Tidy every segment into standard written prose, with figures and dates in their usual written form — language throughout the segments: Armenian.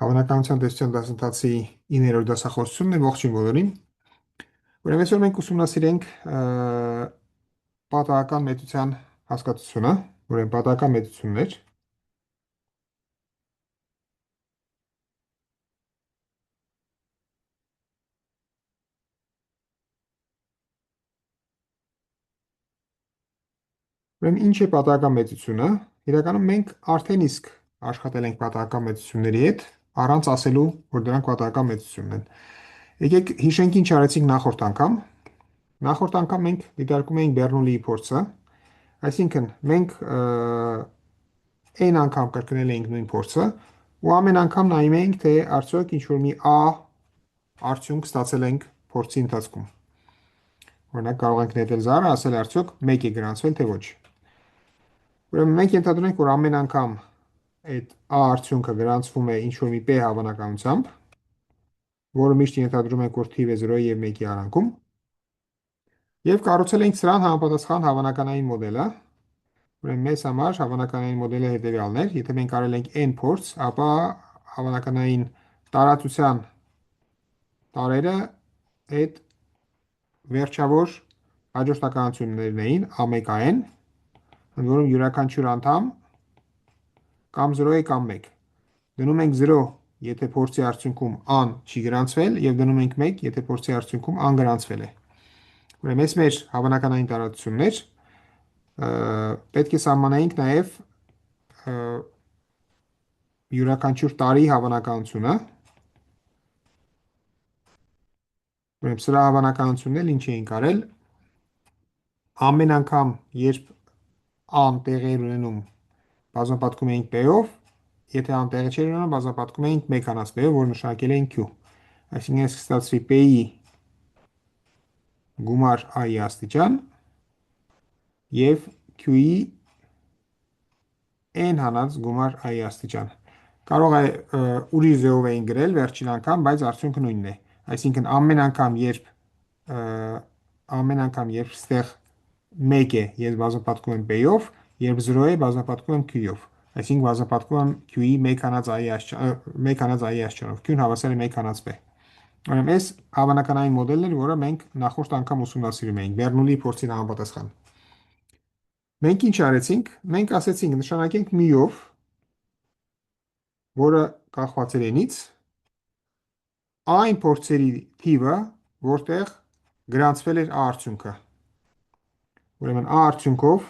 Հավանականության տեսության դասընթացի 9-րդ դասախոսությունն է, ողջույն բոլորին։ Ուրեմն այսօր մենք ուսումնասիրենք պատահական մեծության հասկացությունը, ուրեմն պատահական մեծություններ։ Ուրեմն ինչ է պատահական մեծությունը։ Իրականում մենք արդեն իսկ աշխատել ենք պատահական մեծությունների հետ, առանց ասելու, որ դրանք պատահական մեծությունն են։ Եկեք հիշենք ինչ արեցինք նախորդ անգամ։ Նախորդ անգամ մենք դիտարկում էինք Բեռնուլիի փորձը, այսինքն մենք n անգամ կրկնել էինք նույն փորձը ու ամեն անգամ նայում էինք, թե արդյոք ինչ-որ մի a արդյունք ստացել ենք փորձի ընթացքում։ Օրինակ կարող ենք նետել զառը, ասել արդյոք 1 է գրանցվել, թե ոչ։ Ուրեմն մենք ենթադրենք, որ ամեն անգամ այդ a արդյունքը գրանցվում է ինչ-որ մի p հավանականությամբ, որը միշտ ենթադրում ենք, որ թիվ է 0-ի և 1-ի արանքում, եւ կառուցել ենք սրան համապատասխան հավանականային մոդելը։ Ուրեմն մեզ համար հավանականային մոդելը հետևյալն էր. եթե մենք արել ենք n փորձ, ապա հավանականային տարածության տարերը այդ վերջավոր հաջորդականություններն էին a1-n, ընդ որում յուրաքանչյուր անդամ կամ 0 է կամ 1։ Դնում ենք 0, եթե փորձի արդյունքում a-ն չի գրանցվել, եւ դնում ենք 1, եթե փորձի արդյունքում a-ն գրանցվել է։ Ուրեմն այս մեր հավանականային տարածություններ պետք է սահմանեինք նաև յուրաքանչյուր տարի հավանականությունը։ Ուրեմն սրա հավանականությունն էլ ինչ էինք արել։ Ամեն անգամ, երբ a-ն տեղի էր ունենում, բազմապատկում էինք p-ով, եթե a-ն տեղի չէր ունենում, բազմապատկում էինք 1 p-ով, որ նշանակել էինք q։ Այսինքն այս կստացվի p-ի գումար a-ի աստիճան եւ q-ի n հանած գումար a-ի աստիճան։ Կարող է ուրիշ ձևով էին գրել վերջին անգամ, բայց արդյունքը նույնն է։ Այսինքն ամեն անգամ, երբ ստեղ 1 է, ես բազմապատկում եմ p-ով, երբ 0 է, բազմապատկում եմ q-ով։ Այսինքն բազմապատկում եմ q-ի 1 հանած a-ի աստիճանով, q-ն հավասար է 1 հանած p։ Ուրեմն այս հավանականային մոդելն էր, որը մենք նախորդ անգամ ուսումնասիրում էինք Բեռնուլիի փորձին համապատասխան։ Մենք ինչ արեցինք։ Մենք ասեցինք նշանակենք μ-ով, որը կախված է n-ից, այն փորձերի թիվը, որտեղ գրանցվել էր a արդյունքը։ Ուրեմն a արդյունքով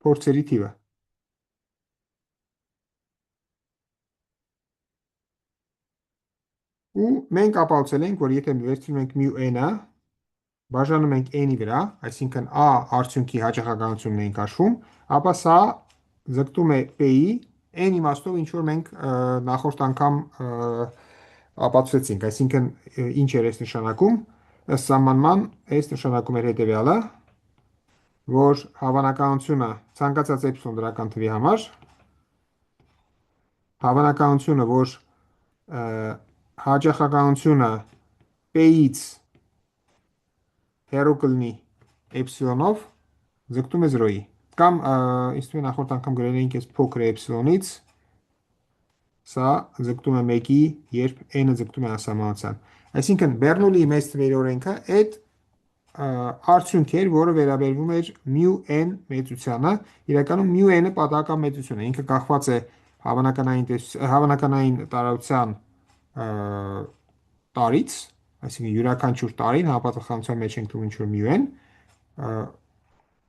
փորձերի թիվը։ Ու մենք ապացուցել ենք, որ եթե վերցնում ենք μn-ը, բաժանում ենք n-ի վրա, այսինքն a արդյունքի հաճախականությունն ենք հաշվում, ապա սա ձգտում է p-ի n իմաստով, ինչ որ մենք նախորդ անգամ ապացուցեցինք, այսինքն ինչ էր այս նշանակում, ըստ սահմանման այս նշանակում էր հետևյալը, որ հավանականությունը ցանկացած եպսիլոն դրական թվի համար, հավանականությունը, որ հաճախականությունը p-ից հեռու կլինի էպսիլոնով, ձգտում է 0-ի։ Կամ ինձ թվում է նախորդ անգամ գրել էինք այս փոքր էպսիլոնից, սա ձգտում է 1-ի, երբ n-ը ձգտում է անսահմանության։ Այսինքն Բեռնուլիի մեծ թվերի օրենքը այդ արդյունք էր, որը վերաբերվում էր μn մեծությանը։ Իրականում μn-ը պատահական մեծություն է, ինքը կախված է հավանականային տարածության տարից, այսինքն յուրաքանչյուր տարին համապատասխանության մեջ ենք թվում ինչ-որ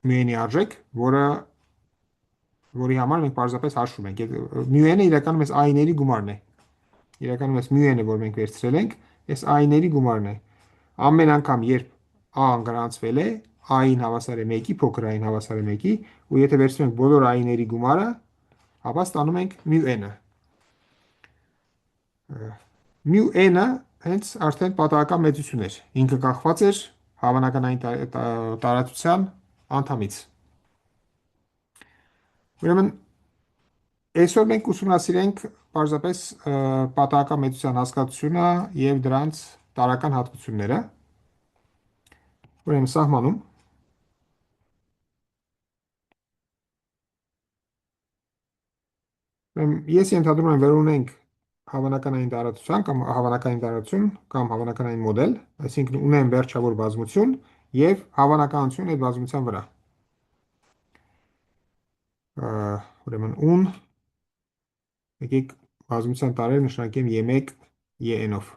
μn-ի արժեք, որի համար մենք պարզապես հաշվում ենք։ μn-ը իրականում այս i-ների գումարն է։ Իրականում այս μn-ը, որ մենք վերցրել ենք, այս i-ների գումարն է։ Ամեն անգամ, երբ a-ն գրանցվել է, i-ին հավասար է 1-ի, փոքր i-ին հավասար է 1-ի, ու եթե վերցնում ենք բոլոր i-ների գումարը, ապա ստանում ենք μn-ը։ μn-ը հենց արդեն պատահական մեծություն էր։ Ինքը կախված էր հավանականային տարածության անդամից։ Ուրեմն այսօր մենք ուսումնասիրենք պարզապես պատահական մեծության հասկացությունը եւ դրանց տարրական հատկությունները։ Ուրեմն սահմանում Ես ենթադրում եմ, որ ունենք հավանականային տարածության կամ հավանականային տարածություն կամ հավանականային մոդել, այսինքն ունեմ վերջավոր բազմություն եւ հավանականություն այդ բազմության վրա։ Ուրեմն ուն եկեք բազմության տարրերը նշանակեմ y1 yn-ով։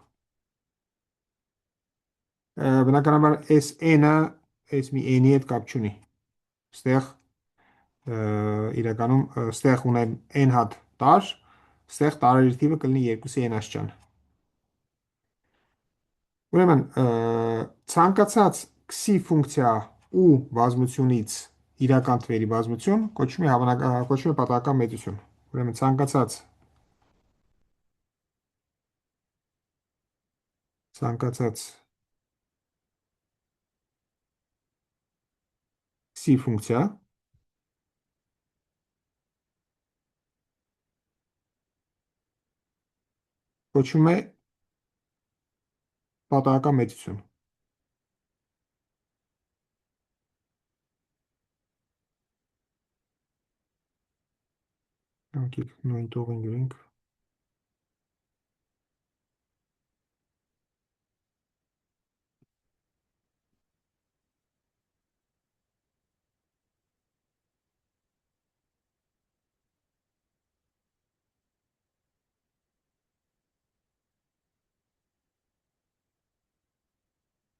Բնականաբար այս n-ը այս մի n-ի հետ կապ չունի։ Ստեղ իրականում ստեղ ունեմ n հատ տար, ստեղ տարերի թիվը կլինի 2-ի n աշճան։ Ուրեմն ցանկացած քսի ֆունկցիա ու բազմությունից իրական թվերի բազմություն կոչվում է պատահական մեծություն։ Ուրեմն ցանկացած քսի ֆունկցիա կոչվում է պատահական մեծություն։ Անկիկ նույն տողին գրենք։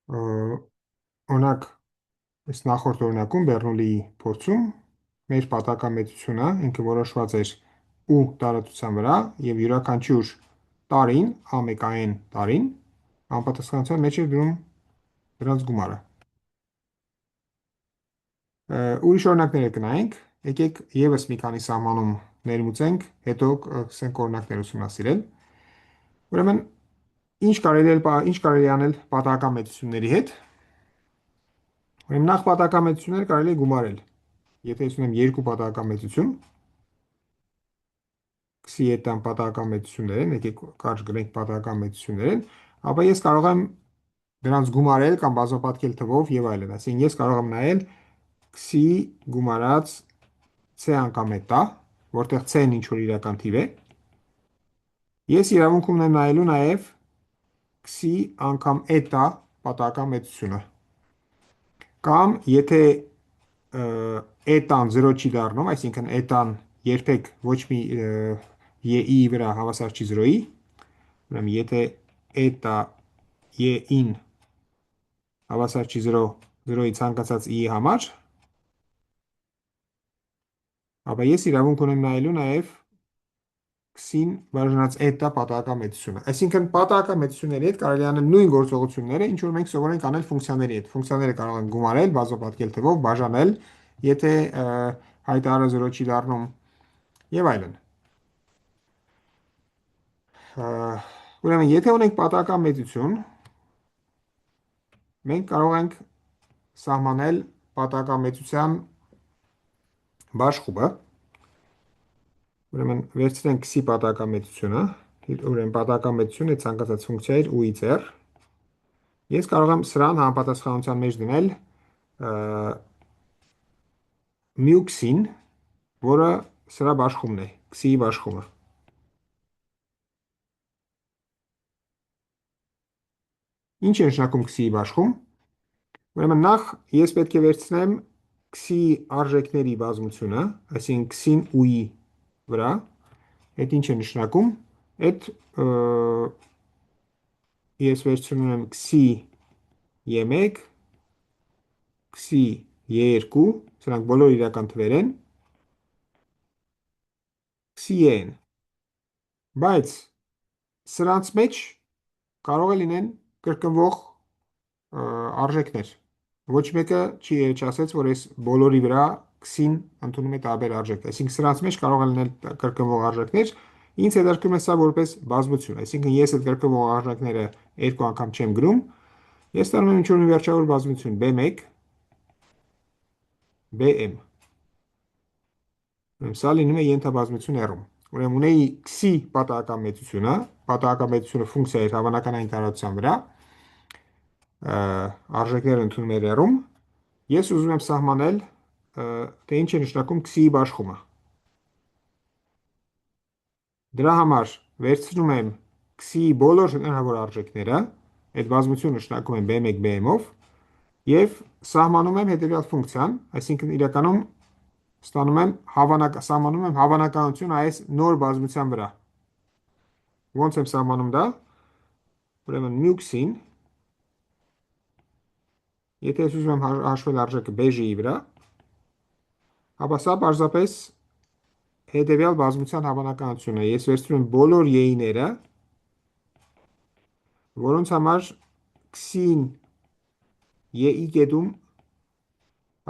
Օրինակ, այս նախորդ օրինակում Բեռնուլիի փորձում մեր պատահական մեծությունը ինքը որոշված էր ու տարածության վրա եւ յուրաքանչյուր տարին, ամեկային տարին, անպատասխանության մեջ էր դնում դրանց գումարը։ Ուրիշ օրինակներ կնայենք, եկեք եւս մի քանի սահմանում ներմուծենք, հետո սկսենք օրինակներ ուսումնասիրել։ Ուրեմն, ինչ կարելի անել պատահական մեծությունների հետ։ Ուրեմն նախ պատահական մեծությունները կարելի է գումարել։ Եթե ես ունեմ երկու պատահական մեծություն, քսի հետ տան պատահական մեծություններ են, եկեք կարճ գրենք պատահական մեծություններ են, ապա ես կարող եմ դրանց գումարել կամ բազմապատկել թվով եւ այլն։ Այսինքն ես կարող եմ նայել քսի գումարած c անգամ էտա, որտեղ c-ն ինչ որ իրական թիվ է։ Ես իրավունք ունեմ նայելու նաեւ քսի անգամ էտա պատահական մեծությունը։ Կամ եթե էտան 0 չի դառնում, այսինքն էտան երբեք ոչ մի y-ի վրա հավասար չի 0-ի, ուրեմն եթե էտա y-ին հավասար չի 0-ի ցանկացած i-ի համար, ապա ես իրավունք ունեմ նայելու նաև քսին բաժանած էտա պատահական մեծությունը։ Այսինքն պատահական մեծությունների հետ կարելի է անել նույն գործողությունները, ինչ որ մենք սովորենք անել ֆունկցիաների հետ։ Ֆունկցիաները կարող են գումարել, բազմապատկել թվով, բաժանել, եթե հայտարարը 0 չի դառնում եւ այլն։ Ուրեմն եթե ունենք պատահական մեծություն, մենք կարող ենք սահմանել պատահական մեծության բաշխումը։ Ուրեմն վերցնենք քսի պատահական մեծությունը, ուրեմն պատահական մեծությունը ցանկացած ֆունկցիա իր u-ից r։ Ես կարող եմ սրան համապատասխանության մեջ դնել μ-ին, որը սրա բաշխումն է, քսիի բաշխումը։ Ինչ է նշանակում քսիի բաշխում։ Ուրեմն նախ ես պետք է վերցնեմ քսի արժեքների բազմությունը, այսինքն քսին u-ի վրա, այդ ինչ է նշանակում, այդ ես վերցնում եմ քսի y1, քսի y2, սրանք բոլոր իրական թվեր են, քսի yn, բայց սրանց մեջ կարող է լինեն կրկնվող արժեքներ։ Ոչ մեկը չի ասեց, որ այս բոլորի վրա քսին ընդունում է տարբեր արժեք։ Այսինքն սրանց մեջ կարող է լինել կրկնվող արժեքներ, ինձ հետաքրքրում է սա որպես բազմություն։ Այսինքն ես այդ կրկնվող արժեքները երկու անգամ չեմ գրում, ես ստանում եմ ինչ-որ մի վերջավոր բազմություն b1, bm։ Սա լինում է ենթաբազմություն r-ում։ Ուրեմն ունեի քսի պատահական մեծությունը ֆունկցիա է հավանականային տարածության վրա, արժեքները ընդունում է r-ում, ես ուզում եմ սահմանել, թե ինչ է նշանակում քսիի բաշխումը։ Դրա համար վերցնում եմ x-ի բոլոր հնարավոր արժեքները, այդ բազմությունը շնակում եմ b1 bm-ով եւ սահմանում եմ հետեւյալ ֆունկցիան, այսինքն իրականում սահմանում եմ հավանականություն այս նոր բազմության վրա։ Ոնց եմ սահմանում դա։ Ուրեմն μx-ին, եթե ես ուզում եմ հաշվել արժեքը բեժի վրա, ապա սա պարզապես հետևյալ բազմության հավանականությունն է։ Ես վերցնում եմ բոլոր y-ները, որոնց համար x-ին y-ի կետում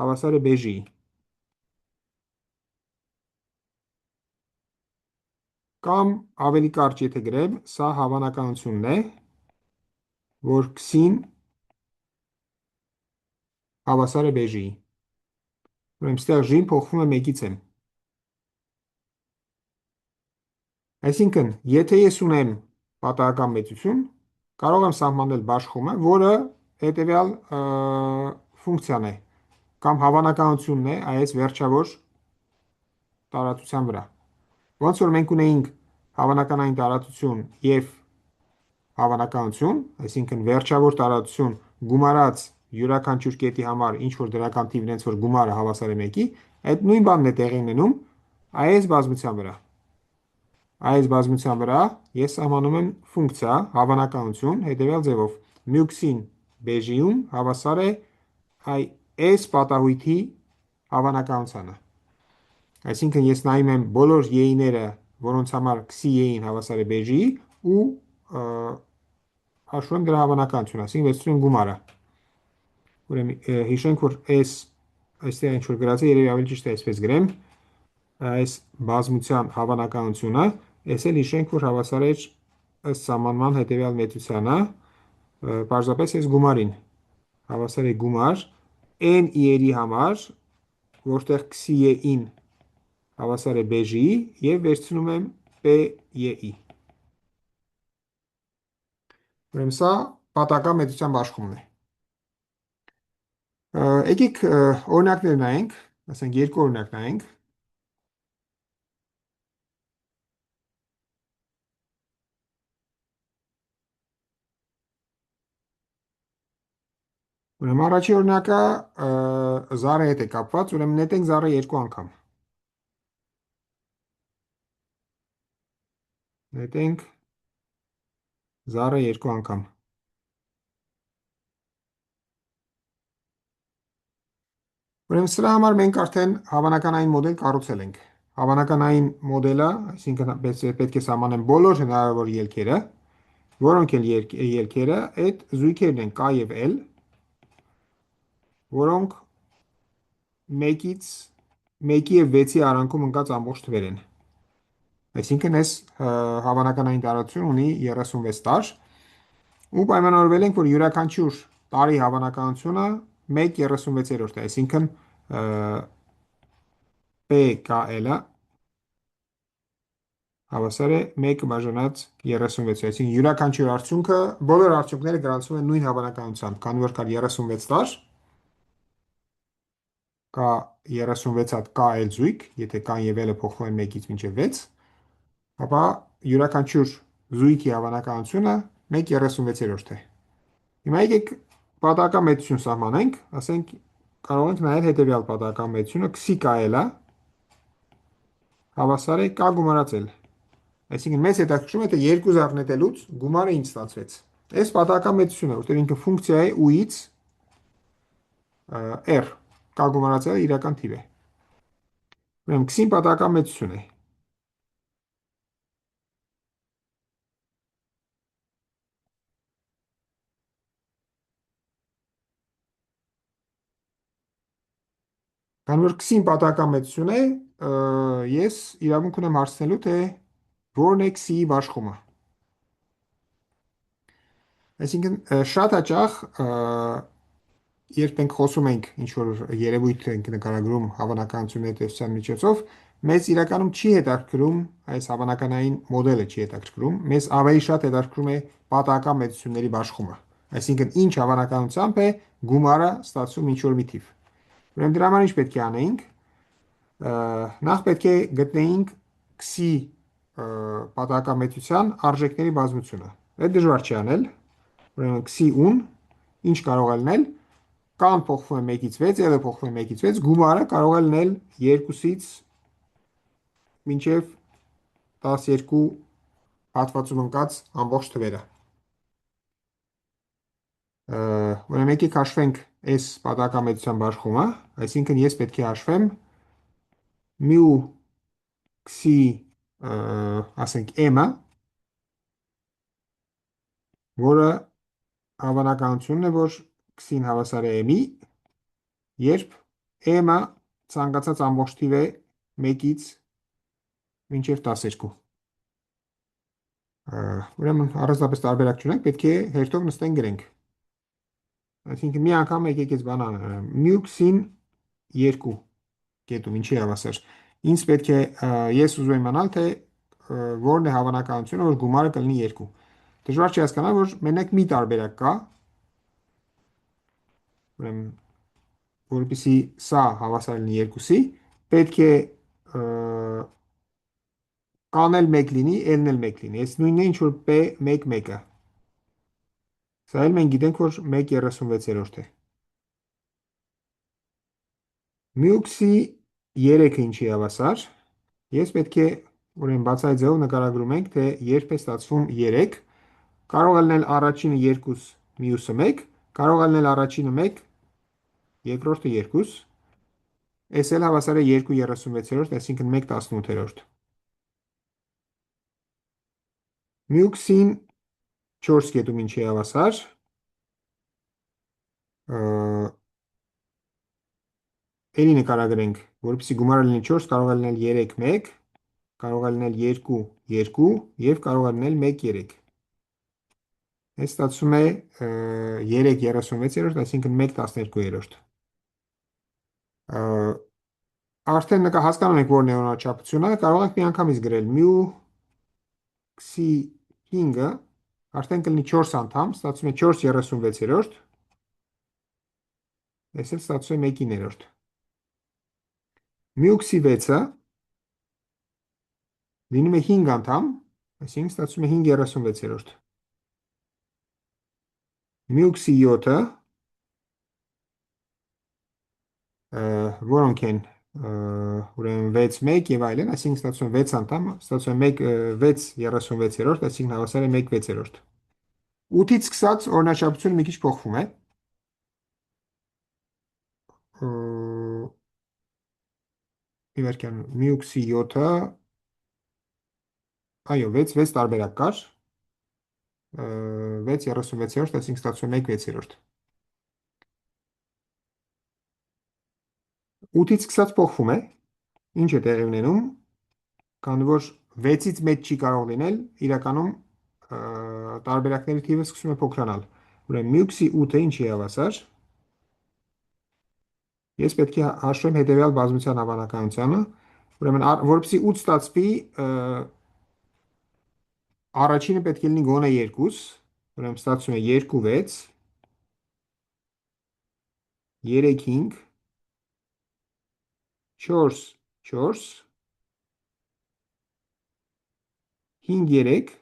հավասար է բեժի։ Կամ ավելի կարճ եթե գրեմ, սա հավանականությունն է, որ x-ին հավասար է բեժի։ Ուրեմն ստեղ j-ն փոխվում է 1-ից m։ Այսինքն, եթե ես ունեմ պատահական մեծություն, կարող եմ սահմանել բաշխումը, որը հետևյալ ֆունկցիան է, կամ հավանականությունն է այս վերջավոր տարածության վրա։ Ոնց որ մենք ունեինք հավանականային տարածություն և հավանականություն, այսինքն վերջավոր տարածություն գումարած յուրաքանչյուր կետի համար ինչ որ դրական թիվ ունենց, որ գումարը հավասար է 1-ի, այդ նույն բանն է տեղի ունենում այս բազմության վրա։ Այս բազմության վրա ես սահմանում եմ ֆունկցիա, հավանականություն, հետևյալ ձևով. μx-ին բեժիում հավասար է այս պատահույթի հավանականությանը։ Այսինքն ես նայում եմ բոլոր y-ները, որոնց համար x-ի y-ին հավասար է բեժի ու հաշվում եմ դրա հավանականությունը, այսինքն վերցնում եմ գումարը։ Ուրեմն հիշենք, որ այստեղ ինչ որ գրած է, երևի ավելի ճիշտ է այսպես գրեմ, այս բազմության հավանականությունը, այս էլ հիշենք, որ հավասար է ըստ սահմանման հետևյալ մեծությանը, պարզապես այս գումարին, հավասար է գումար n y-երի համար, որտեղ x-ի y-ին հավասար է բեժի և վերցնում եմ p-y-ի։ Ուրեմն սա պատահական մեծության բաշխումն է։ Եկեք օրինակներ նայենք, ասենք երկու օրինակ նայենք։ Ուրեմն առաջին օրինակը զառը հետ է կապված, ուրեմն նետենք զառը երկու անգամ։ Նետենք զառը երկու անգամ։ Ուրեմն սրա համար մենք արդեն հավանականային մոդել կառուցել ենք։ Հավանականային մոդելը, այսինքն պետք է սահմանեմ բոլոր հնարավոր ելքերը, որոնք էլ ելքերը, այդ զույգերն են k և l, որոնք 1-ից 1-ի և 6-ի արանքում ընկած ամբողջ թվեր են։ Այսինքն այս հավանականային տարածություն ունի 36 տարր ու պայմանավորվել ենք, որ յուրաքանչյուր տարի հավանականությունը 1/36 է, այսինքն PKL-ը հավասար է 1 բաժանած 36, այսինքն յուրաքանչյուր արդյունքը, բոլոր արդյունքները գրանցվում են նույն հավանականությամբ, քանի որ կա 36 տարր, կա 36 հատ KL զույգ, եթե K և L-ը փոխվում են 1-ից մինչև 6, ապա յուրաքանչյուր զույգի հավանականությունը 1/36 է։ Հիմա եկեք պատահական մեծություն սահմանենք, ասենք կարող ենք նայել հետևյալ պատահական մեծությունը, x-ի KL-ը հավասար է k գումարած l։ Այսինքն մեզ հետաքրքրում է, թե երկու զառ նետելուց գումարը ինչ ստացվեց։ Այս պատահական մեծությունը, որտեղ ինքը ֆունկցիա է u-ից r, k գումարած l-ը իրական թիվ է։ Ուրեմն x-ին պատահական մեծություն է։ Քանի որ x-ին պատահական մեծություն է, ես իրավունք ունեմ հարցնելու, թե որն է x-ի բաշխումը։ Այսինքն շատ հաճախ, երբ մենք խոսում ենք ինչ-որ երևույթ ենք նկարագրում հավանականությունների տեսության միջոցով, մեզ իրականում չի հետաքրքրում այս հավանականային մոդելը չի հետաքրքրում, մեզ ավելի շատ հետաքրքրում է պատահական մեծությունների բաշխումը։ Այսինքն ինչ հավանականությամբ է գումարը ստացվում ինչ-որ մի թիվ։ Ուրեմն դրա համար ինչ պետք է անեինք։ Նախ պետք է գտնեինք x-ի պատահականմետության արժեքների բազմությունը։ Այդ դժվար չի անել։ Ուրեմն քսի ուն ինչ կարող է լինել, կան փոխվում է 1-ից 6, ելը փոխվում է 1-ից 6, գումարը կարող է լինել 2-ից մինչև 12 հատվածում ընկած ամբողջ թվերը։ Ուրեմն եկեք հաշվենք այս պատահականմետության բաշխումը, այսինքն ես պետք է հաշվեմ μ քսի, ասենք m-ը, որը հավանականությունն է, որ քսին հավասար է m-ի, երբ m-ը ցանկացած ամբողջ թիվ է 1-ից մինչև 12։ Ուրեմն առանձնապես տարբերակ չունենք, պետք է հերթով նստենք գրենք։ Այսինքն մի անգամ եկեք այս բանը անենք, մյուքսին 2 կետում ինչի հավասար։ Ինձ պետք է ես ուզում եմ իմանալ, թե որն է հավանականությունը, որ գումարը կլինի 2։ Դժվար չի հասկանալ, որ մենակ մի տարբերակ կա։ Ուրեմն որպեսզի սա հավասար լինի 2-ի, պետք է կան էլ 1 լինի, n-ն էլ 1 լինի։ Այս նույնն է ինչ որ p1-1-ը։ Սա էլ մենք գիտենք, որ 1/36 է։ Մյուքսի 3-ը ինչի հավասար։ Ես պետք է ուրեմն բացայի ձևով նկարագրում ենք, թե երբ է ստացվում 3, կարող է լինել առաջինը 2, մյուսը 1, կարող է լինել առաջինը 1, երկրորդը 2, այս էլ հավասար է 2/36, այսինքն 1/18։ Մյուքսին 4 կետում ինչի հավասար, էլի նկարագրենք, որպեսզի գումարը լինի 4, կարող է լինել 3, 1, կարող է լինել 2, 2 և կարող է լինել 1, 3։ Այս ստացվում է 3/36, այսինքն 1/12։ Արդեն հասկանում ենք որն է օրինաչափությունը, կարող ենք միանգամից գրել մյու քսի 5-ը արդեն կլինի 4 անդամ, ստացվում է 4/36, այս էլ ստացվում է 1/9։ Մյուքսի 6-ը լինում է 5 անդամ, այսինքն ստացվում է 5/36։ Մյուքսի 7-ը որոնք են ուրեմն 6, 1 և այլն, այսինքն ստացվում է 6 անդամ, ստացվում է 6/36, այսինքն հավասար է 1/6։ 8-ից սկսած օրինաչափությունը մի քիչ փոխվում է։ Իվերքան մյուքսի 7-ը, այո, 6 տարբերակ կար, 6/36, այսինքն ստացվում է 1/6։ 8-ից սկսած փոխվում է, ինչ է տեղի ունենում, քանի որ 6-ից մեծ չի կարող լինել, իրականում տարբերակների թիվը սկսում է փոքրանալ։ Ուրեմն մյուքսի 8-ը ինչի է հավասար։ Ես պետք է հաշվեմ հետևյալ բազմության հավանականությանը, ուրեմն որպեսզի 8 ստացվի, առաջինը պետք է լինի գոնե 2, ուրեմն ստացվում է 2, 6, 3, 5, 4, 4, 5, 3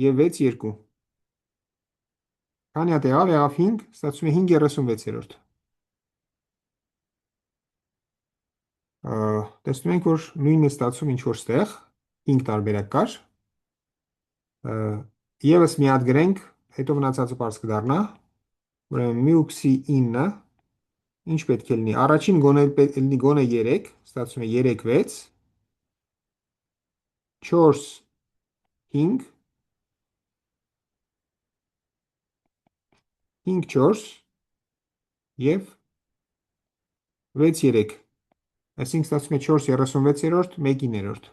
և 6, 2։ Քանի հատ եղավ 5, ստացվում է 5/36։ Տեսնում ենք, որ նույնն է ստացվում ինչ որ ստեղ, 5 տարբերակ կար։ Եվս մի հատ գրենք, հետո մնացածը պարզ կդառնա։ Ուրեմն մյուքսի 9-ը ինչ պետք է լինի։ Առաջին գոնե լինի գոնե 3, ստացվում է 3, 6, 4, 5, 5, 4 և 6, 3, այսինքն ստացվում է 4/36, 1/9։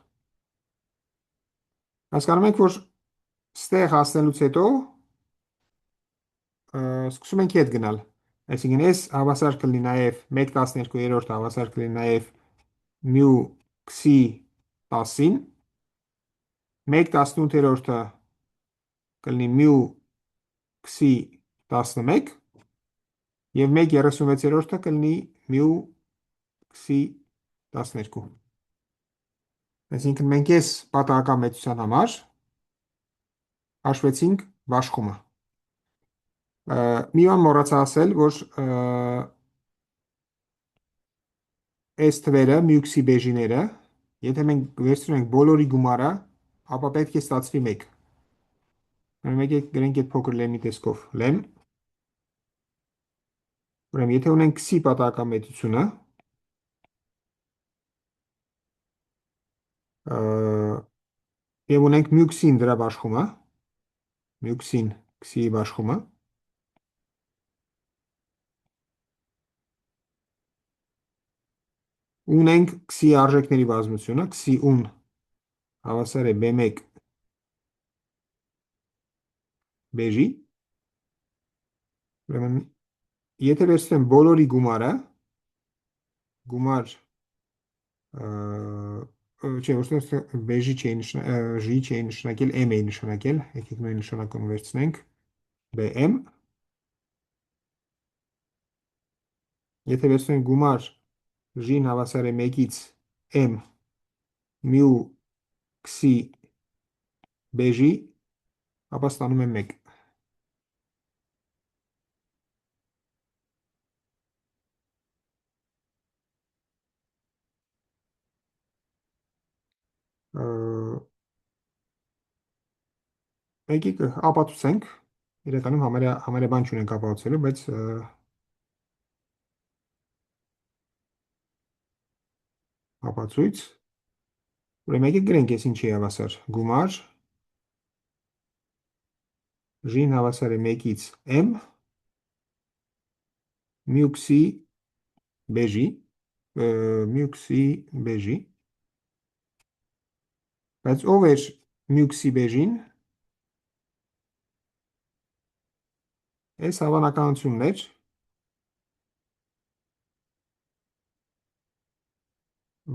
Հասկանում եք, որ ստեղ հասնելուց հետո սկսում ենք հետ գնալ, այսինքն այս հավասար կլինի նաև 1/12 հավասար կլինի նաև մյու քսի 10-ին, 1/18 կլինի մյու քսի 11 և 1/36 կլինի մյու քսի 12։ Այսինքն մենք այս պատահական մեծության համար հաշվեցինք բաշխումը։ Մի բան մոռացա ասել, որ այս թվերը, մյուքսի բեժիները, եթե մենք վերցնում ենք բոլորի գումարը, ապա պետք է ստացվի 1։ Մեկ է գրենք այդ փոքր լեմի տեսքով։ Լեմ, ուրեմն եթե ունենք քսի պատահական մեծությունը, եւ ունենք մյուքսին դրա բաշխումը, մյուքսին քսիի բաշխումը, ունենք քսի արժեքների բազմությունը, քսի ուն հավասար է B1 բեժի, ուրեմն եթե վերցնեմ բոլորի գումարը, գումար չէ, ոչ բեժի չէի նշանակել, m էի նշանակել, եկեք նույն նշանակումը վերցնենք, bm, եթե վերցնենք գումար ժին հավասար է 1-ից m մյու քսի բեժի, ապա ստանում եմ 1։ Եկեք ապացուցենք, իրականում համարյա բան չունենք ապացուցելու, բայց ապացույց, ուրեմն եկեք գրենք ես ինչի հավասար, գումար ժին հավասար է 1-ից m մյուքսի բեժի, բայց ով էր մյուքսի բեժին, այս հավանականությունն էր,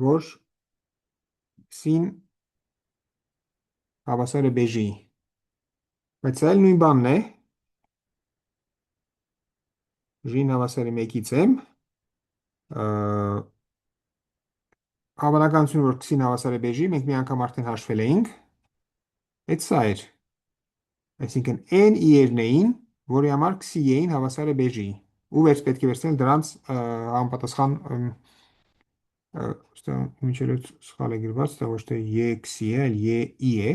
որ քսին հավասար է բեժի, բայց այլ նույն բանն է, ժին հավասար է 1-ից m, հավանականությունը, որ քսին հավասար է բեժի, մենք մի անգամ արդեն հաշվել էինք, այդ սա էր, այսինքն n իերն էին, որի համար քսի էին հավասար է բեժի, ու պետք է վերցնել դրանց համապատասխան մինչև սխալ է գրված, դա ոչ թե E-քսի է, այլ E-ի է,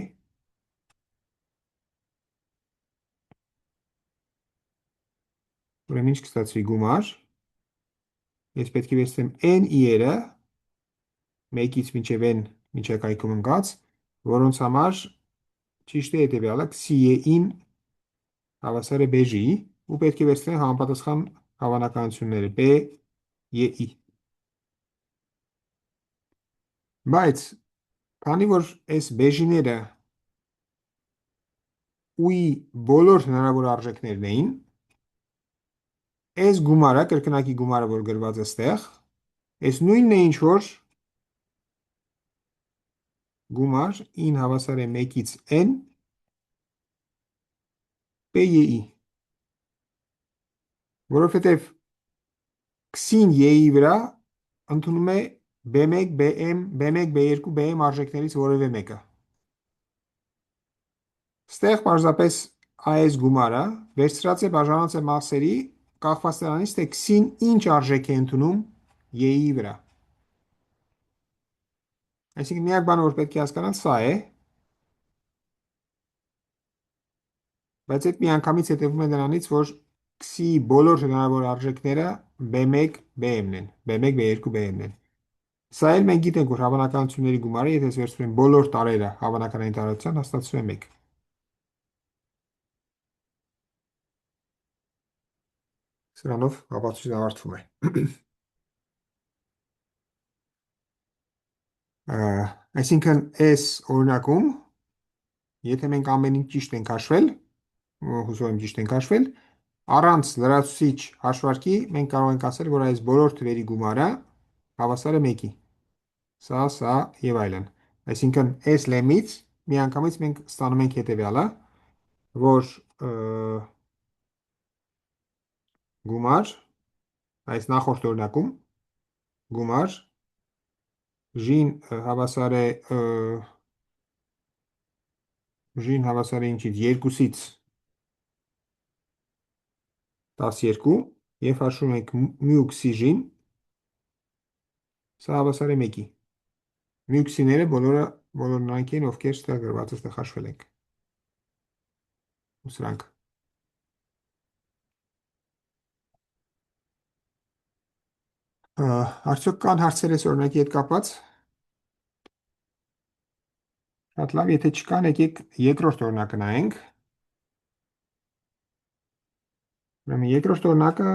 ուրեմն ինչ կստացվի գումար, ես պետք է վերցնեմ n իերը, 1-ից մինչև n մինչև կայքում ընկած, որոնց համար ճիշտ է հետևյալը, քսի E-ին հավասար է բեժի, ու պետք է վերցնել համապատասխան հավանականությունները, B, E-ի։ Բայց, քանի որ այս բեժիները ուի բոլոր հնարավոր արժեքներն էին, այս գումարը, կրկնակի գումարը, որ գրված է ստեղ, այս նույնն է ինչ որ գումար in հավասար է 1-ից n PE-ի, որովհետև քսին E-ի վրա ընդունում է B1, BM, B1, B2, BM արժեքներից որևէ մեկը։ Ստեղ պարզապես այս գումարը վերցրած է բաժանած է մասերի, կախված նրանից, թե քսին ինչ արժեք է ընդունում E-ի վրա։ Այսինքն միակ բանը, որ պետք է հասկանալ, սա է, բայց այդ միանգամից հետևում է նրանից, որ քսի բոլոր հնարավոր արժեքները B1, BM-ն են, B1, B2, BM-ն են։ Սա էլ մենք գիտենք, որ հավանականությունների գումարը, եթե վերցնում ենք բոլոր տարերը հավանականային տարածության, հաստատվում է 1։ Սրանով ապացույցն ավարտվում է։ Այսինքն այս օրինակում, եթե մենք ամեն ինչ ճիշտ ենք հաշվել, հուսով եմ ճիշտ ենք հաշվել, առանց լրացուցիչ հաշվարկի մենք կարող ենք ասել, որ այս բոլոր թվերի գումարը հավասար է 1-ի։ Սա եւ այլն։ Այսինքն այս լեմից միանգամից մենք ստանում ենք հետևյալը, որ գումար, այս նախորդ օրինակում գումար J-ին հավասար է ինչից 2-ից 12 եւ հաշվում ենք μ-ի J-ին, սա հավասար է 1-ի։ Մյուքսիները բոլոր նրանք են, ովքեր ստեղ գրված է, ստեղ հաշվել ենք։ Ու սրանք։ Արդյոք կան հարցեր այս օրինակի հետ կապված։ Շատ լավ, եթե չկան, եկեք երկրորդ օրինակը նայենք։ Ուրեմն երկրորդ օրինակը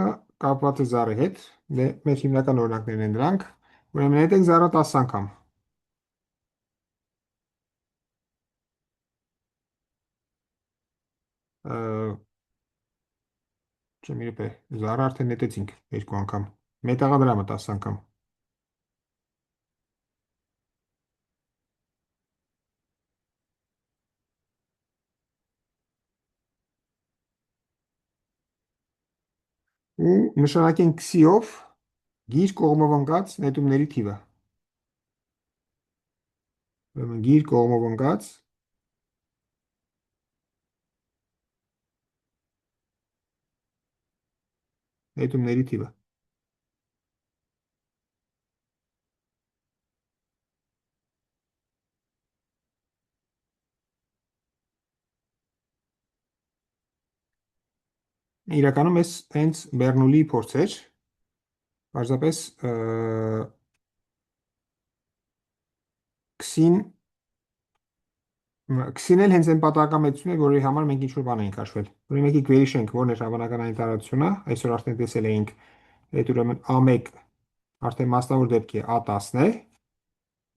կապված է զառի հետ, դե մեր հիմնական օրինակներն են դրանք։ Ուրեմն նետենք զառը 10 անգամ։ Չեմ իրեպ է, զառը արդեն նետեցինք 2 անգամ։ Մետաղադրամը 10 անգամ։ Ու նշանակենք քսիով գիր կողմով ընկած նետումների թիվը։ Ուրեմն գիր կողմով ընկած նետումների թիվը։ Իրականում էս հենց Բեռնուլիի փորձ էր, պարզապես քսին էլ հենց այն պատահականություն է, որի համար մենք ինչ-որ բան էինք հաշվել։ Ուրեմն եկեք վերհիշենք, որն էր հավանականային տարածությունը, այսօր արդեն տեսել էինք, այդ ուրեմն A1 արդեն մասնավոր դեպք է A10 է,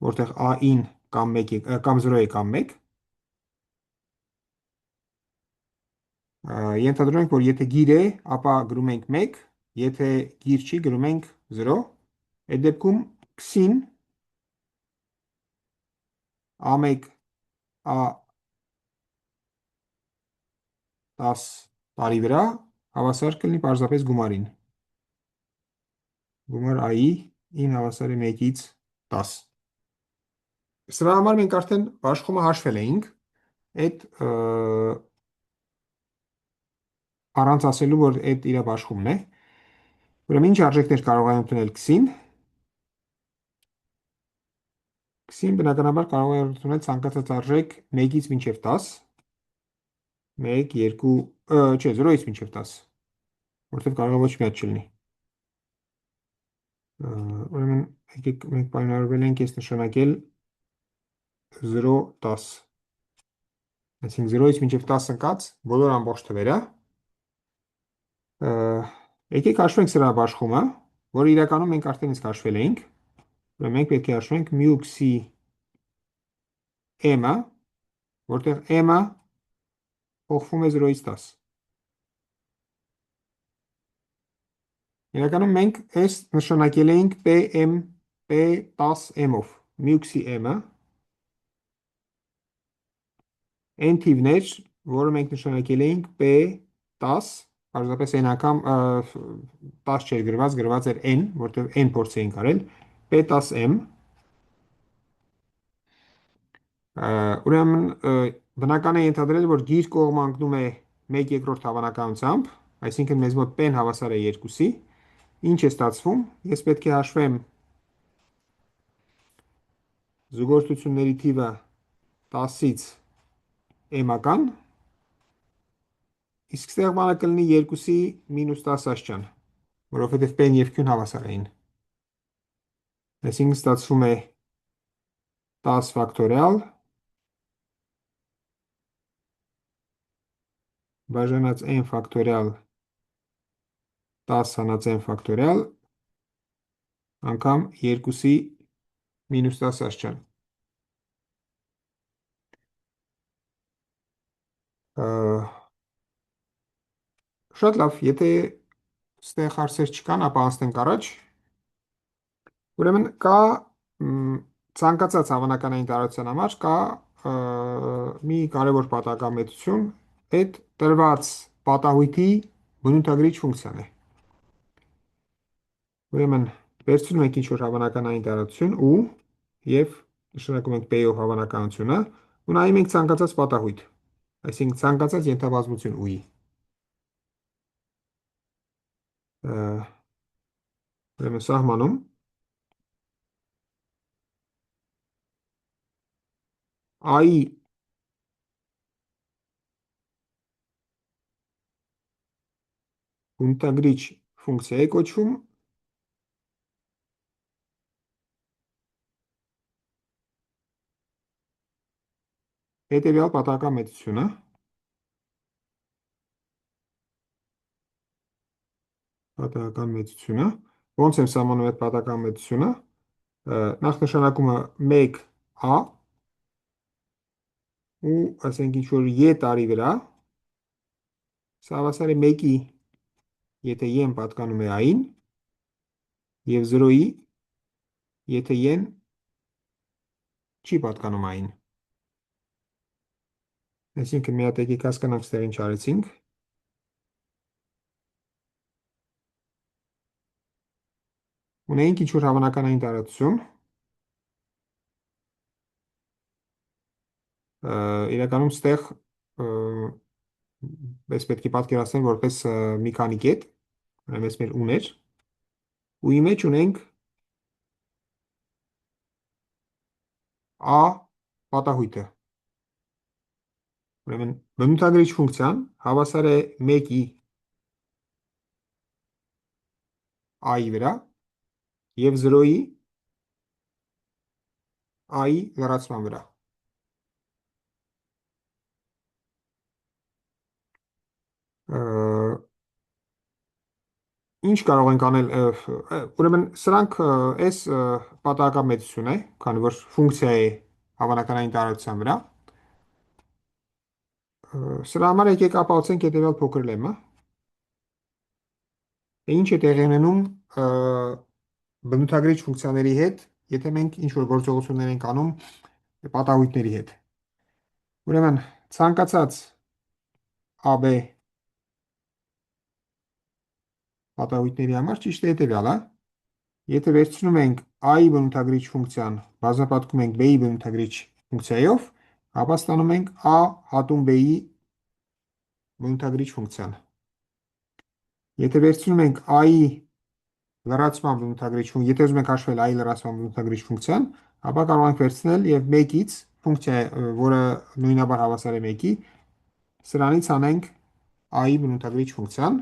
որտեղ A-ին կամ 1 է, կամ 0 է կամ 1։ Ենթադրում ենք, որ եթե գիր է, ապա գրում ենք 1, եթե գիր չի, գրում ենք 0։ Այդ դեպքում քսին A1 A10 տարի վրա հավասար կլինի պարզապես գումարին։ Գումար I-ին հավասար է 1-ից 10։ Սրա համար մենք արդեն բաշխումը հաշվել էինք, այդ առանց ասելու, որ այդ իր բաշխումն է։ Ուրեմն ինչ արժեքներ կարող են ընդունել քսին։ Քսին բնականաբար կարող է ընդունել ցանկացած արժեք 1-ից մինչև 10, 1, 2, չէ, 0-ից մինչև 10, որտեղ կարող է ոչ մի հատ չլինի։ Ուրեմն եկեք մենք պայմանավորվել ենք այս նշանակել 0, 10։ Այսինքն 0-ից մինչև 10 ընկած բոլոր ամբողջ թվերը։ Եկեք հաշվենք սրա բաշխումը, որը իրականում մենք արդեն իսկ հաշվել էինք։ Ուրեմն մենք պետք է հաշվենք μ-ի m-ը, որտեղ m-ը փոխվում է 0-ից 10։ Իրականում մենք այս նշանակել էինք PM, P10m-ով, μ-ի m-ը, n թիվներ, որը մենք նշանակել էինք P10, պարզապես n անգամ 10 չէր գրված էր n, որտեղ n փորձ էինք արել, P10m, ուրեմն բնական է ենթադրել, որ գիր կողմը ընկնում է 1/2 հավանականությամբ, այսինքն մեզ մոտ p-ն հավասար է 2-ի, ինչ է ստացվում, ես պետք է հաշվեմ զուգորդությունների թիվը 10-ից m-ական, իսկ ստեղ բանը կլինի 2-ի մինուս 10 աստիճան, որովհետև p-ն և q-ն հավասար էին։ Այսինքն ստացվում է 10 ֆակտորիալ բաժանած n ֆակտորիալ 10 հանած n ֆակտորիալ անգամ 2-ի մինուս 10 աստիճան։ Շատ լավ, եթե ստեղ հարցեր չկան, ապա անցնենք առաջ։ Ուրեմն կա ցանկացած հավանականային տարածության համար կա մի կարևոր պատահականություն, այդ տրված պատահույթի բնութագրիչ ֆունկցիան է։ Ուրեմն վերցնում ենք ինչ-որ հավանականային տարածություն ու և նշանակում ենք P-ով հավանականությունը ու նայում ենք ցանկացած պատահույթ, այսինքն ցանկացած ենթաբազմություն ուղի։ Ուրեմն սահմանում I-ի բնութագրիչ ֆունկցիա է կոչվում հետևյալ պատահական մեծությունը, ոնց եմ սահմանում այդ պատահական մեծությունը, նախ նշանակումը 1a ու ասենք ինչ որ y տարի վրա, սա հավասար է 1-ի, եթե y-ն պատկանում է a-ին, և 0-ի, եթե y-ն չի պատկանում a-ին։ Այսինքն մի հատ եկեք հասկանանք ստեղ ինչ արեցինք։ Ունեինք ինչ որ հավանականային տարածություն, իրականում ստեղ ես պետք է պատկերացնեմ որպես մի քանի կետ, այս մեր ուներ, ու ի մեջ ունենք a պատահույթը։ Ուրեմն բնութագրիչ ֆունկցիան հավասար է 1-ի a-ի վրա և 0-ի a-ի լրացման վրա։ Ինչ կարող ենք անել, ուրեմն սրանք այս պատահական մեծություն է, քանի որ ֆունկցիա է հավանականային տարածության վրա։ Սրա համար եկեք ապացուցենք հետևյալ փոքր լեմը։ Ինչ է տեղի ունենում բնութագրիչ ֆունկցիաների հետ, եթե մենք ինչ որ գործողություններ ենք անում պատահույթների հետ։ Ուրեմն ցանկացած AB պատահույթների համար ճիշտ է հետևյալը, եթե վերցնում ենք a-ի բնութագրիչ ֆունկցիան, բազմապատկում ենք b-ի բնութագրիչ ֆունկցիայով, ապա ստանում ենք a հատուն b-ի բնութագրիչ ֆունկցիան։ Եթե վերցնում ենք a-ի լրացման բնութագրիչ ֆունկցիան, եթե ուզում ենք հաշվել a-ի լրացման բնութագրիչ ֆունկցիան, ապա կարող ենք վերցնել և 1-ից ֆունկցիա, որը նույնաբար հավասար է 1-ի, սրանից անենք a-ի բնութագրիչ ֆունկցիան։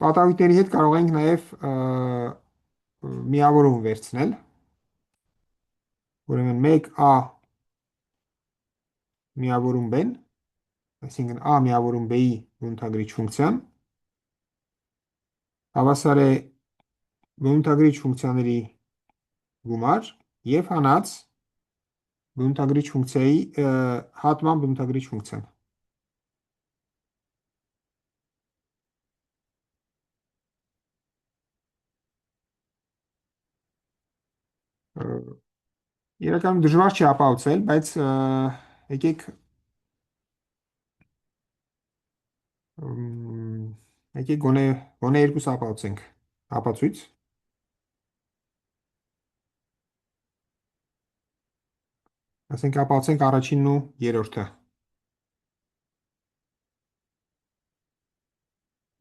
Պատահույթների հետ կարող ենք նաև միավորում վերցնել, ուրեմն 1a միավորում b-ն, այսինքն a միավորում b-ի բնութագրիչ ֆունկցիան, հավասար է բնութագրիչ ֆունկցիաների գումար և հանած բնութագրիչ ֆունկցիայի հատման բնութագրիչ ֆունկցիան։ Իրականում դժվար չի ապահովել, բայց եկեք գոնե երկուս ապացուցենք ապացույց։ Ասենք ապացուցենք առաջինն ու երրորդը։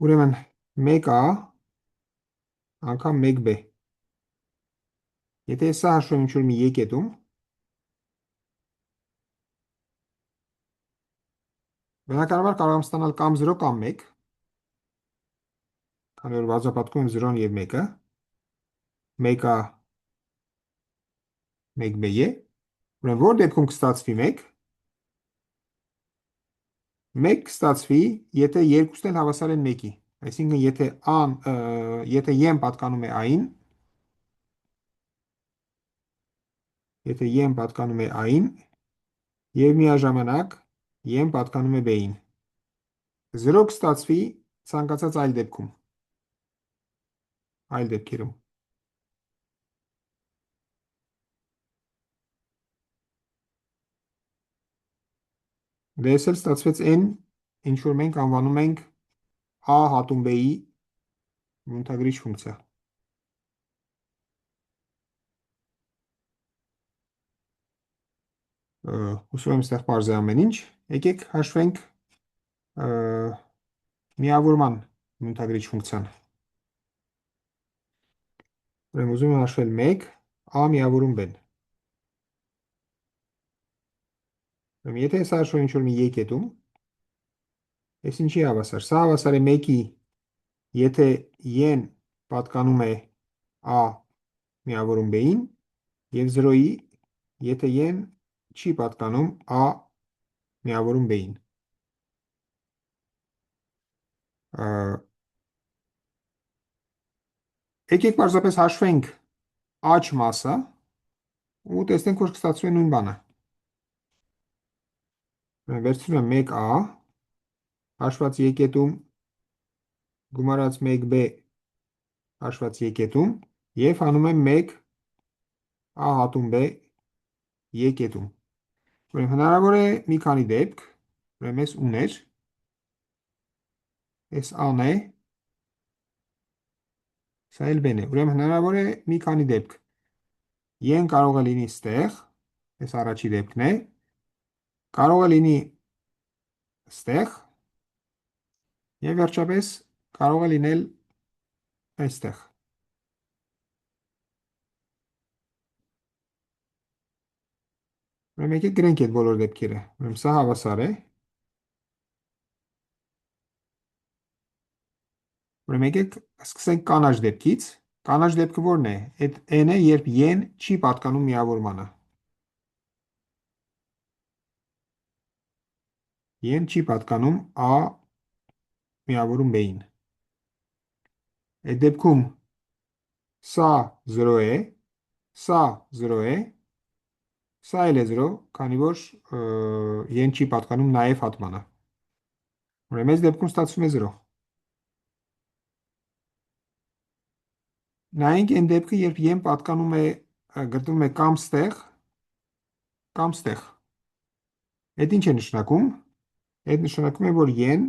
Ուրեմն 1a անգամ 1b։ Եթե ես սա հաշվեմ ինչ որ մի եկետում, բնականաբար կարող եմ ստանալ կամ 0 կամ 1, քանի որ բազմապատկում եմ 0-ն և 1-ը, 1a 1b է, ուրեմն որ դեպքում կստացվի 1, 1 կստացվի, եթե երկուսն էլ հավասար են 1-ի, այսինքն եթե y-ն պատկանում է a-ին, և միաժամանակ y-ն պատկանում է b-ին, 0 կստացվի ցանկացած այլ դեպքում, այլ դեպքերում։ Դե ես էլ ստացվեց n, ինչ որ մենք անվանում ենք a հատուն b-ի բնութագրիչ ֆունկցիա։ Հուսով եմ ստեղ պարզ է ամեն ինչ։ Եկեք հաշվենք միավորման նյութագրիչ ֆունկցիան։ Ուրեմն ուզում եմ հաշվել 1 a միավորում b-ն։ Ուրեմն եթե ես հաշվեմ ինչ-որ մի եկետում, ես ինչի հավասար։ Սա հավասար է 1-ի, եթե y-ն պատկանում է a միավորում b-ին, և 0-ի, եթե y-ն չի պատկանում a միավորում b-ին։ Եկեք պարզապես հաշվենք աջ մասը ու տեսնենք, որ կստացվի նույն բանը։ Վերցնում եմ 1a, հաշված եկետում գումարած 1b հաշված եկետում և հանում եմ 1a հատում b եկետում։ Ուրեմն հնարավոր է մի քանի դեպք, ուրեմն ես ուներ, ես a-ն է, սա էլ b-ն է։ Ուրեմն հնարավոր է մի քանի դեպք։ Y-ն կարող է լինի ստեղ, ես առաջի դեպքն է, կարող է լինի ստեղ և վերջապես կարող է լինել այստեղ։ Ուրեմն եկեք գրենք այդ բոլոր դեպքերը։ Ուրեմն սա հավասար է։ Ուրեմն եկեք սկսենք կանաչ դեպքից։ Կանաչ դեպքը որն է։ Այդ n-ը, երբ y-ն չի պատկանում միավորմանը։ Y-ն չի պատկանում a միավորում b-ին։ Այդ դեպքում սա 0 է, սա 0 է, սա էլ է 0, քանի որ y-ն չի պատկանում նաև հատմանը։ Ուրեմն այս դեպքում ստացվում է 0։ Նայենք այն դեպքը, երբ y-ն պատկանում է, գտնվում է կամ ստեղ, կամ ստեղ։ Այդ ինչ է նշանակում։ Այդ նշանակում է, որ y-ն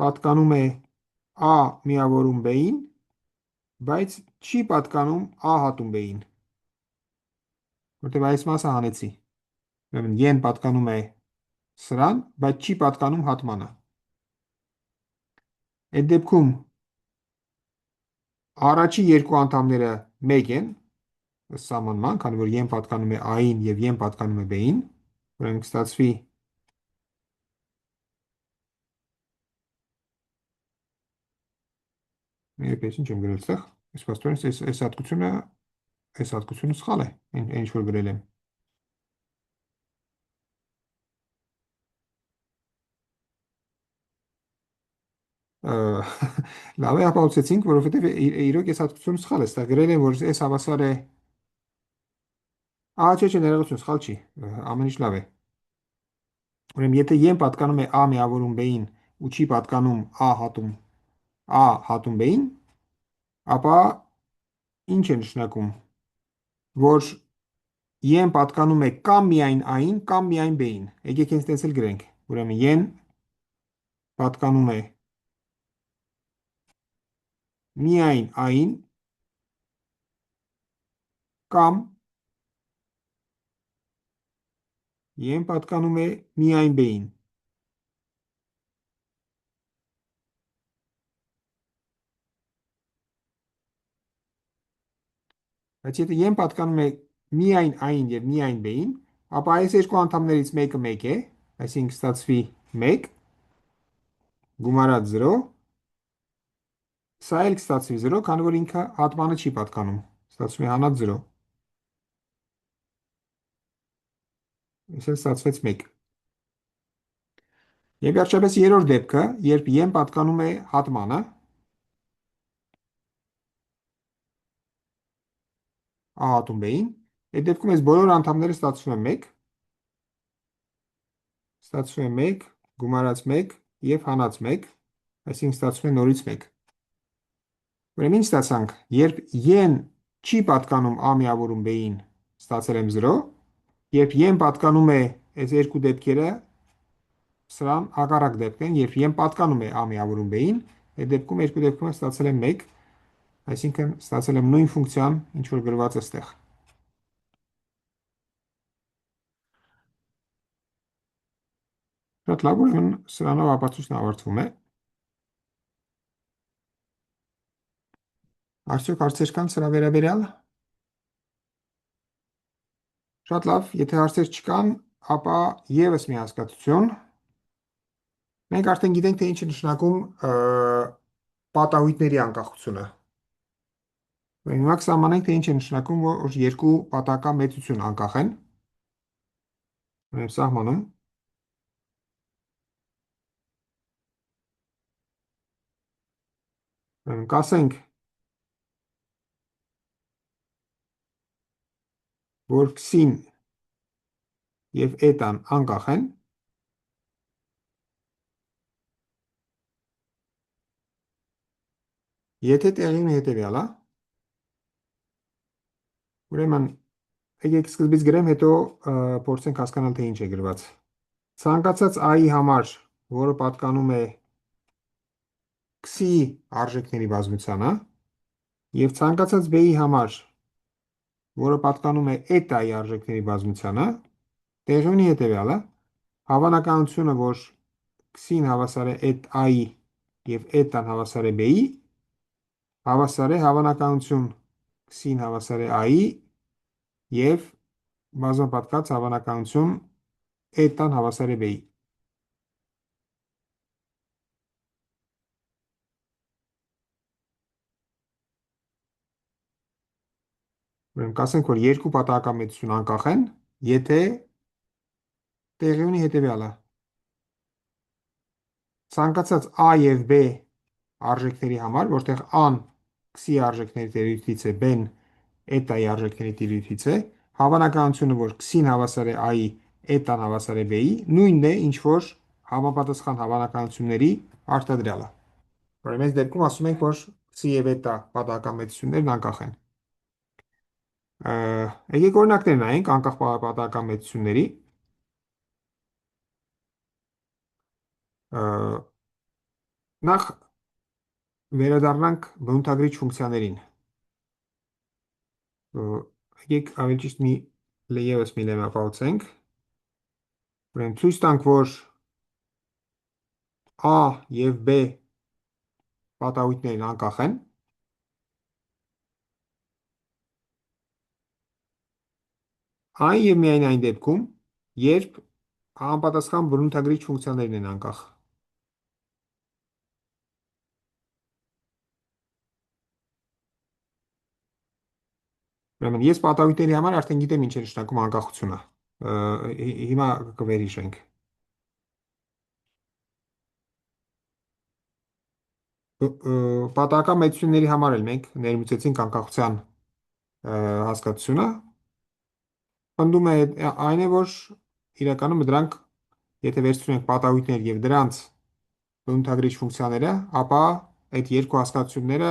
պատկանում է a միավորում b-ին, բայց չի պատկանում a հատում b-ին, որտեղ այս մասը հանեցի։ Ուրեմն y-ն պատկանում է սրան, բայց չի պատկանում հատմանը։ Այդ դեպքում առաջի երկու անդամները 1 են, ըստ սահմանման, քանի որ y-ն պատկանում է a-ին և y-ն պատկանում է b-ին, ուրեմն կստացվի Պես ինչ եմ գրել ստեղ, ես պաստորեն այս հատկությունը սխալ է, ինչ որ գրել եմ։ Լավ է, ապահովեցինք, որովհետև իրոք այս հատկությունը սխալ է, ստեղ գրել եմ, որ այս հավասար է, չէ, ներողություն, սխալ չի, ամեն ինչ լավ է։ Ուրեմն եթե y-ն պատկանում է a միավորում b-ին ու չի պատկանում a հատում b-ին, ապա ինչ է նշանակում, որ y-ն պատկանում է կամ միայն a-ին, կամ միայն b-ին։ Եկեք հենց տենց էլ գրենք։ Ուրեմն y-ն պատկանում է միայն a-ին, կամ y-ն պատկանում է միայն b-ին։ Բայց եթե y-ն պատկանում է միայն a-ին և միայն b-ին, ապա այս երկու անդամներից մեկը 1 է, այսինքն կստացվի 1, գումարած 0, սա էլ կստացվի 0, քանի որ ինքը հատմանը չի պատկանում, ստացվում է հանած 0։ Այս էլ ստացվեց 1։ Եվ վերջապես երրորդ դեպքը, երբ y-ն պատկանում է հատմանը, a հատում b-ին, այդ դեպքում այս բոլոր անդամները ստացվում է 1, ստացվում է 1, գումարած 1 և հանած 1, այսինքն ստացվում է նորից 1։ Ուրեմն ինչ ստացանք, երբ y-ն չի պատկանում a միավորում b-ին, ստացել եմ 0, երբ y-ն պատկանում է այս երկու դեպքերը, սրան հակառակ դեպքն են, երբ y-ն պատկանում է a միավորում b-ին, այդ դեպքում երկու դեպքում ստացել եմ 1, այսինքն ստացել եմ նույն ֆունկցիան, ինչ որ գրված է ստեղ։ Շատ լավ, ուրեմն սրանով ապացույցն ավարտվում է։ Արդյոք հարցեր կան սրա վերաբերյալ։ Շատ լավ, եթե հարցեր չկան, ապա եւս մի հասկացություն։ Մենք արդեն գիտենք, թե ինչ է նշանակում պատահույթների անկախությունը։ Հիմա կսահմանենք, թե ինչ է նշանակում, որ երկու պատահական մեծություն անկախ են։ Ուրեմն սահմանում կասենք, որ քսին եւ էտան անկախ են, եթե տեղի ունի հետեւյալը, ուրեմն եկեք սկզբից գրեմ, հետո փորձենք հասկանալ, թե ինչ է գրված։ Ցանկացած i-ի համար, որը պատկանում է քսի արժեքների բազմությանը, եւ ցանկացած b-ի համար, որը պատկանում է էտայի արժեքների բազմությանը, տեղի ունի հետեւյալը, հավանականությունը, որ քսին հավասար է էտ i-ի եւ էտան հավասար է b-ի, հավասար է հավանականություն քսին հավասար է i-ի եւ բազմապատկած հավանականություն էտան հավասար է b-ի։ Ուրեմն կասենք, որ երկու պատահական մեծություն անկախ են, եթե տեղի ունի հետեւյալը. ցանկացած a եւ b արժեքների համար, որտեղ a-ն քսի արժեքների տիրույթից է, b-ն էտայի արժեքների տիրույթից է, հավանականությունը, որ քսին հավասար է i-ի, էտան հավասար է b-ի, նույնն է, ինչ որ համապատասխան հավանականությունների արտադրյալը։ Ուրեմն այս դեպքում ասում ենք, որ քսի եւ էտա պատահական մեծություններն անկախ են։ Եկեք օրինակներ նայենք անկախ պատահական մեծությունների։ Նախ վերադառնանք բնութագրիչ ֆունկցիաներին։ Եկեք ավելի ճիշտ եւս մի լեզու ապահովենք։ Ուրեմն ցույց տանք, որ a եւ b պատահույթներն անկախ են։ Այն եւ միայն այն դեպքում, երբ համապատասխան բնութագրիչ ֆունկցիաներն են անկախ։ Ուրեմն ես պատահույթների համար արդեն գիտեմ ինչ է նշանակում անկախությունը։ Հիմա կվերհիշենք։ Պատահական մեծությունների համար էլ մենք ներմուծեցինք անկախության հասկացությունը։ Պնդում է այն է, որ իրականում դրանք, եթե վերցնենք պատահույթներ եւ դրանց բնութագրիչ ֆունկցիաները, ապա այդ երկու հասկացությունները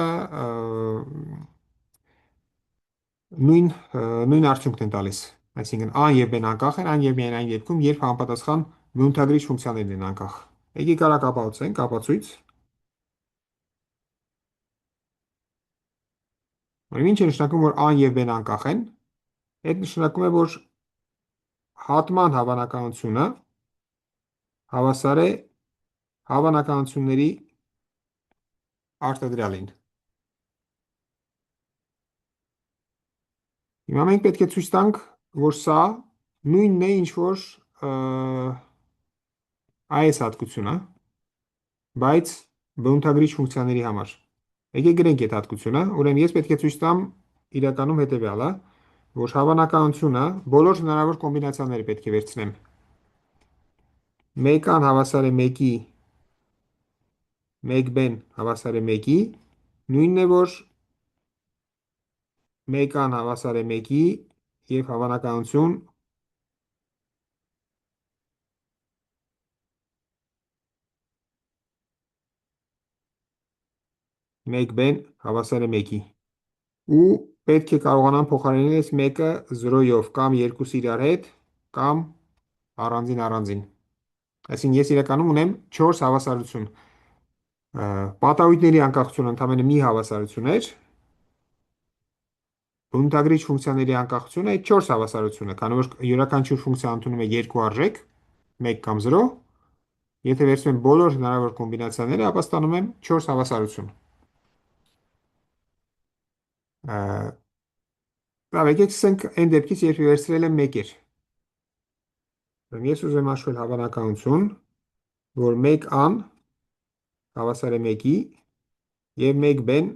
նույն արդյունքն են տալիս։ Այսինքն a-ն եւ b-ն անկախ են, այն եւ միայն այն դեպքում, երբ համապատասխան բնութագրիչ ֆունկցիաներն են անկախ։ Եկեք արագ ապացուցենք, ապացույց։ Ուրեմն ինչ է նշանակում, որ a-ն եւ b-ն անկախ են։ Այդ նշանակում է, որ հատման հավանականությունը հավասար է հավանականությունների արտադրյալին։ Հիմա մենք պետք է ցույց տանք, որ սա նույնն է, ինչ որ այս հատկությունը, բայց բնութագրիչ ֆունկցիաների համար։ Եկեք գրենք այդ հատկությունը, ուրեմն ես պետք է ցույց տամ իրականում հետեւյալը, որ հավանականությունը բոլոր հնարավոր կոմբինացիաները պետք է վերցնեմ։ 1-ան հավասար է 1-ի, 1b-ն հավասար է 1-ի, նույնն է, որ 1-ան հավասար է 1-ի եւ հավանականություն 1b-ն հավասար է 1-ի։ Ու պետք է կարողանամ փոխարինել այս 1-ը 0-ով կամ 2-ը իրար հետ կամ առանձին։ Այսինքն ես իրականում ունեմ 4 հավասարություն։ Պատահույթների անկախությունը ընդամենը մի հավասարություն էր։ Բնութագրիչ ֆունկցիաների անկախությունը այդ 4 հավասարությունը, քանի որ յուրաքանչյուր ֆունկցիա ընդունում է երկու արժեք, 1 կամ 0, Եթե վերցնեմ բոլոր հնարավոր կոմբինացիաները, ապա ստանում եմ 4 հավասարություն։ Լավ, եկեք սկսենք այն դեպքից, երբ վերցրել եմ 1 էր։ Ես ուզում եմ հաշվել հավանականություն, որ 1a-ն հավասար է 1-ի և 1b-ն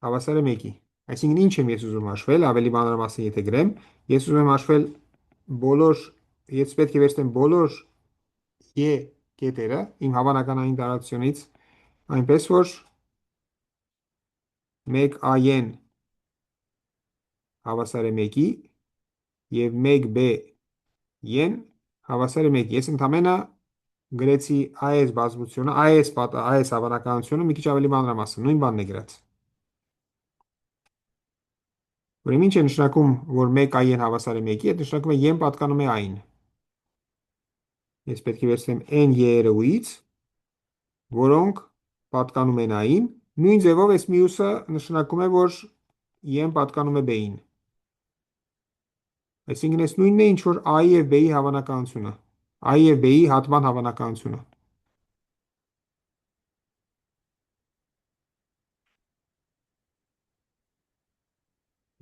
հավասար է 1-ի։ Այսինքն ինչ եմ ես ուզում հաշվել, ավելի մանրամասն եթե գրեմ, ես ուզում եմ հաշվել բոլոր, ես պետք է վերցնեմ բոլոր e կետերը իմ հավանականային տարածությունից, այնպես որ 1a-ն հավասար է 1-ի և 1b-ն հավասար է 1-ի։ Ես ընդամենը գրեցի այս բազմությունը, այս հավանականությունը մի քիչ ավելի մանրամասն, նույն բանն է գրած։ Ուրեմն ինչ է նշանակում, որ 1a-ն հավասար է 1-ի, այդ նշանակում է n պատկանում է a-ին։ Ես պետք է վերցնեմ n y-երը ու-ից, որոնք պատկանում են a-ին, նույն ձևով այս մյուսը նշանակում է, որ n պատկանում է b-ին։ Այսինքն այս նույնն է, ինչ որ a-ի և b-ի հավանականությունը, a-ի և b-ի հատման հավանականությունը։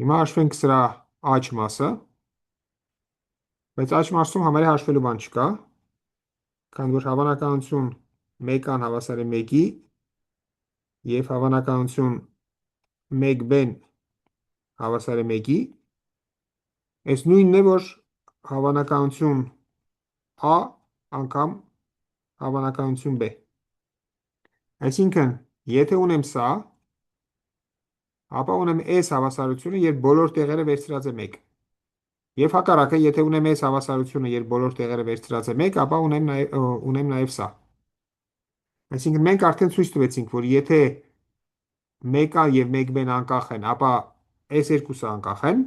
Հիմա հաշվենք սրա աջ մասը, բայց աջ մասում համարյա հաշվելու բան չկա, քանի որ հավանականություն 1a-ն հավասար է 1-ի և հավանականություն 1b-ն հավասար է 1-ի, այս նույնն է, որ հավանականություն a անգամ հավանականություն b։ Այսինքն, եթե ունեմ սա, ապա ունեմ այս հավասարությունը, երբ բոլոր տեղերը վերցրած է 1։ Եվ հակառակը, եթե ունեմ այս հավասարությունը, երբ բոլոր տեղերը վերցրած է 1, ապա ունեմ նաև սա։ Այսինքն մենք արդեն ցույց տվեցինք, որ եթե 1a և 1b-ն անկախ են, ապա այս երկուսը անկախ են,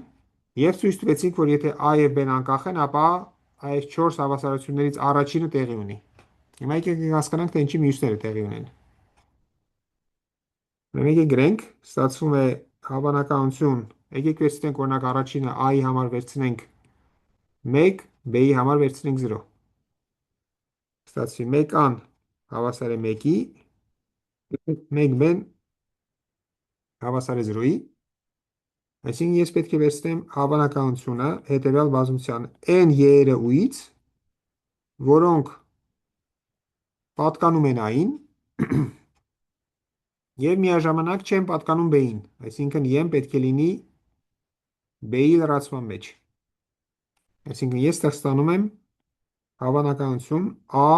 և ցույց տվեցինք, որ եթե a և b-ն անկախ են, ապա այս 4 հավասարություններից առաջինը տեղի ունի։ Հիմա եկեք հասկանանք, թե ինչի մյուսները տեղի ունեն։ Եկեք գրենք, ստացվում է հավանականություն, եկեք վերցնենք օրինակ առաջինը a-ի համար վերցնենք 1, b-ի համար վերցնենք 0։ Ստացվի 1a-ն հավասար է 1-ի, 1b-ն հավասար է 0-ի։ Այսինքն ես պետք է վերցնեմ հավանականությունը հետևյալ բազմության n y-երը ու-ից, որոնք պատկանում են a-ին և միաժամանակ չեն պատկանում b-ին, այսինքն n պետք է լինի b-ի լրացման մեջ։ Այսինքն ես ստեղ ստանում եմ հավանականություն a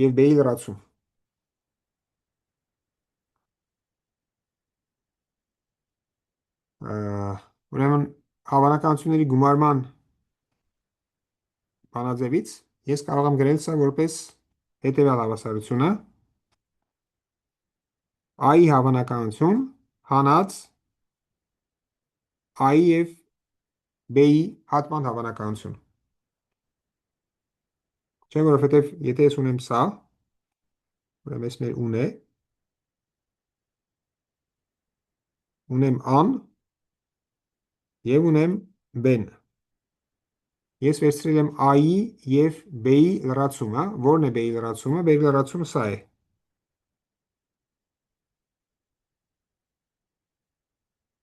և b-ի լրացում։ Ուրեմն հավանականությունների գումարման բանաձևից ես կարող եմ գրել սա որպես հետևյալ հավասարությունը a-ի հավանականություն հանած a-ի և b-ի հատման հավանականություն։ Չէ, որովհետև եթե ես ունեմ սա, ուրեմն ես մեր ուն է, ունեմ a-ն և ունեմ b-ն։ Ես վերցրել եմ a-ի և b-ի լրացումը, որն է b-ի լրացումը, b-ի լրացումը սա է։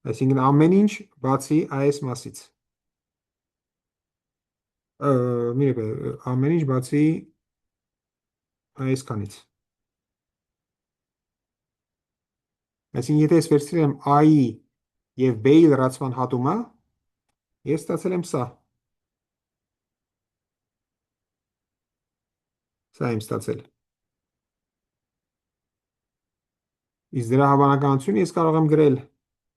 Այսինքն ամեն ինչ բացի այս մասից։ Ամեն ինչ բացի այսքանից։ Այսինքն եթե ես վերցրել եմ a-ի և b-ի լրացման հատումը, ես ստացել եմ սա։ Սա եմ ստացել։ Իսկ դրա հավանականությունը ես կարող եմ գրել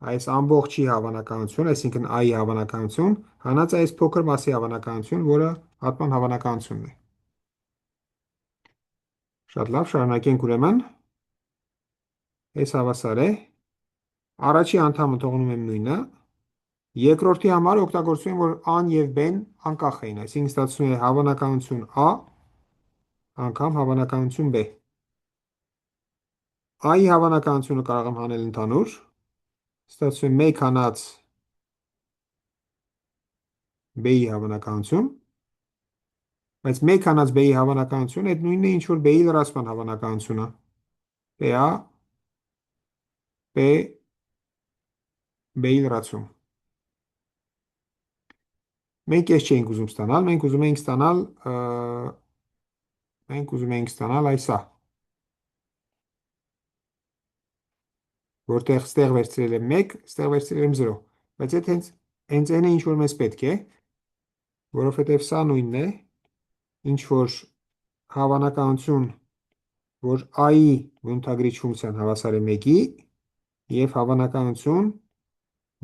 այս ամբողջի հավանականություն, այսինքն a-ի հավանականություն, հանած այս փոքր մասի հավանականություն, որը հատման հավանականությունն է։ Շատ լավ, շարունակենք ուրեմն։ Այս հավասար է։ Առաջի անդամը թողնում եմ նույնը։ Երկրորդի համար օգտագործում եմ, որ a-ն և b-ն անկախ էին, այսինքն ստացվում է հավանականություն a անգամ հավանականություն b։ A-ի հավանականությունը կարող եմ հանել ընդհանուր, ստացվում է 1 հանած b-ի հավանականություն, Բայց մեկ հանած B-ի հավանականությունը այդ նույնն է ինչ որ B-ի լրացման հավանականությունը։ PA B B-ի լրացում։ Մենք էս չէինք ուզում ստանալ, մենք ուզում էինք ստանալ այսա, որտեղ ստեղ վերցրել եմ 1, ստեղ վերցրել եմ 0։ Բայց այդ հենց այն է ինչ որ մեզ պետք է, որովհետև սա նույնն է, ինչ որ հավանականություն, որ a-ի բնութագրիչ ֆունկցիան հավասար է 1-ի եւ հավանականություն,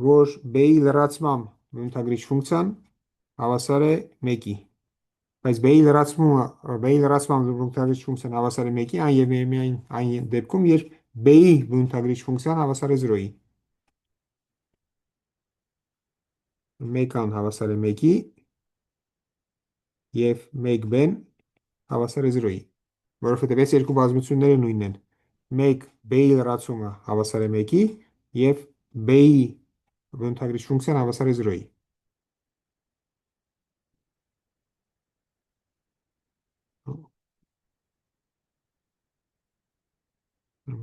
որ b-ի լրացմամբ բնութագրիչ ֆունկցիան հավասար է 1-ի։ Բայց b-ի լրացմամբ բնութագրիչ ֆունկցիան հավասար է 1-ի, այն եւ միայն այն դեպքում, երբ b-ի բնութագրիչ ֆունկցիան հավասար է 0-ի։ 1-ն հավասար է 1-ի եւ 1b-ն հավասար է 0-ի, որովհետեւ այս երկու բազմությունները նույնն են։ 1 b-ի լրացումը հավասար է 1-ի եւ b-ի բնութագրիչ ֆունկցիան հավասար է 0-ի։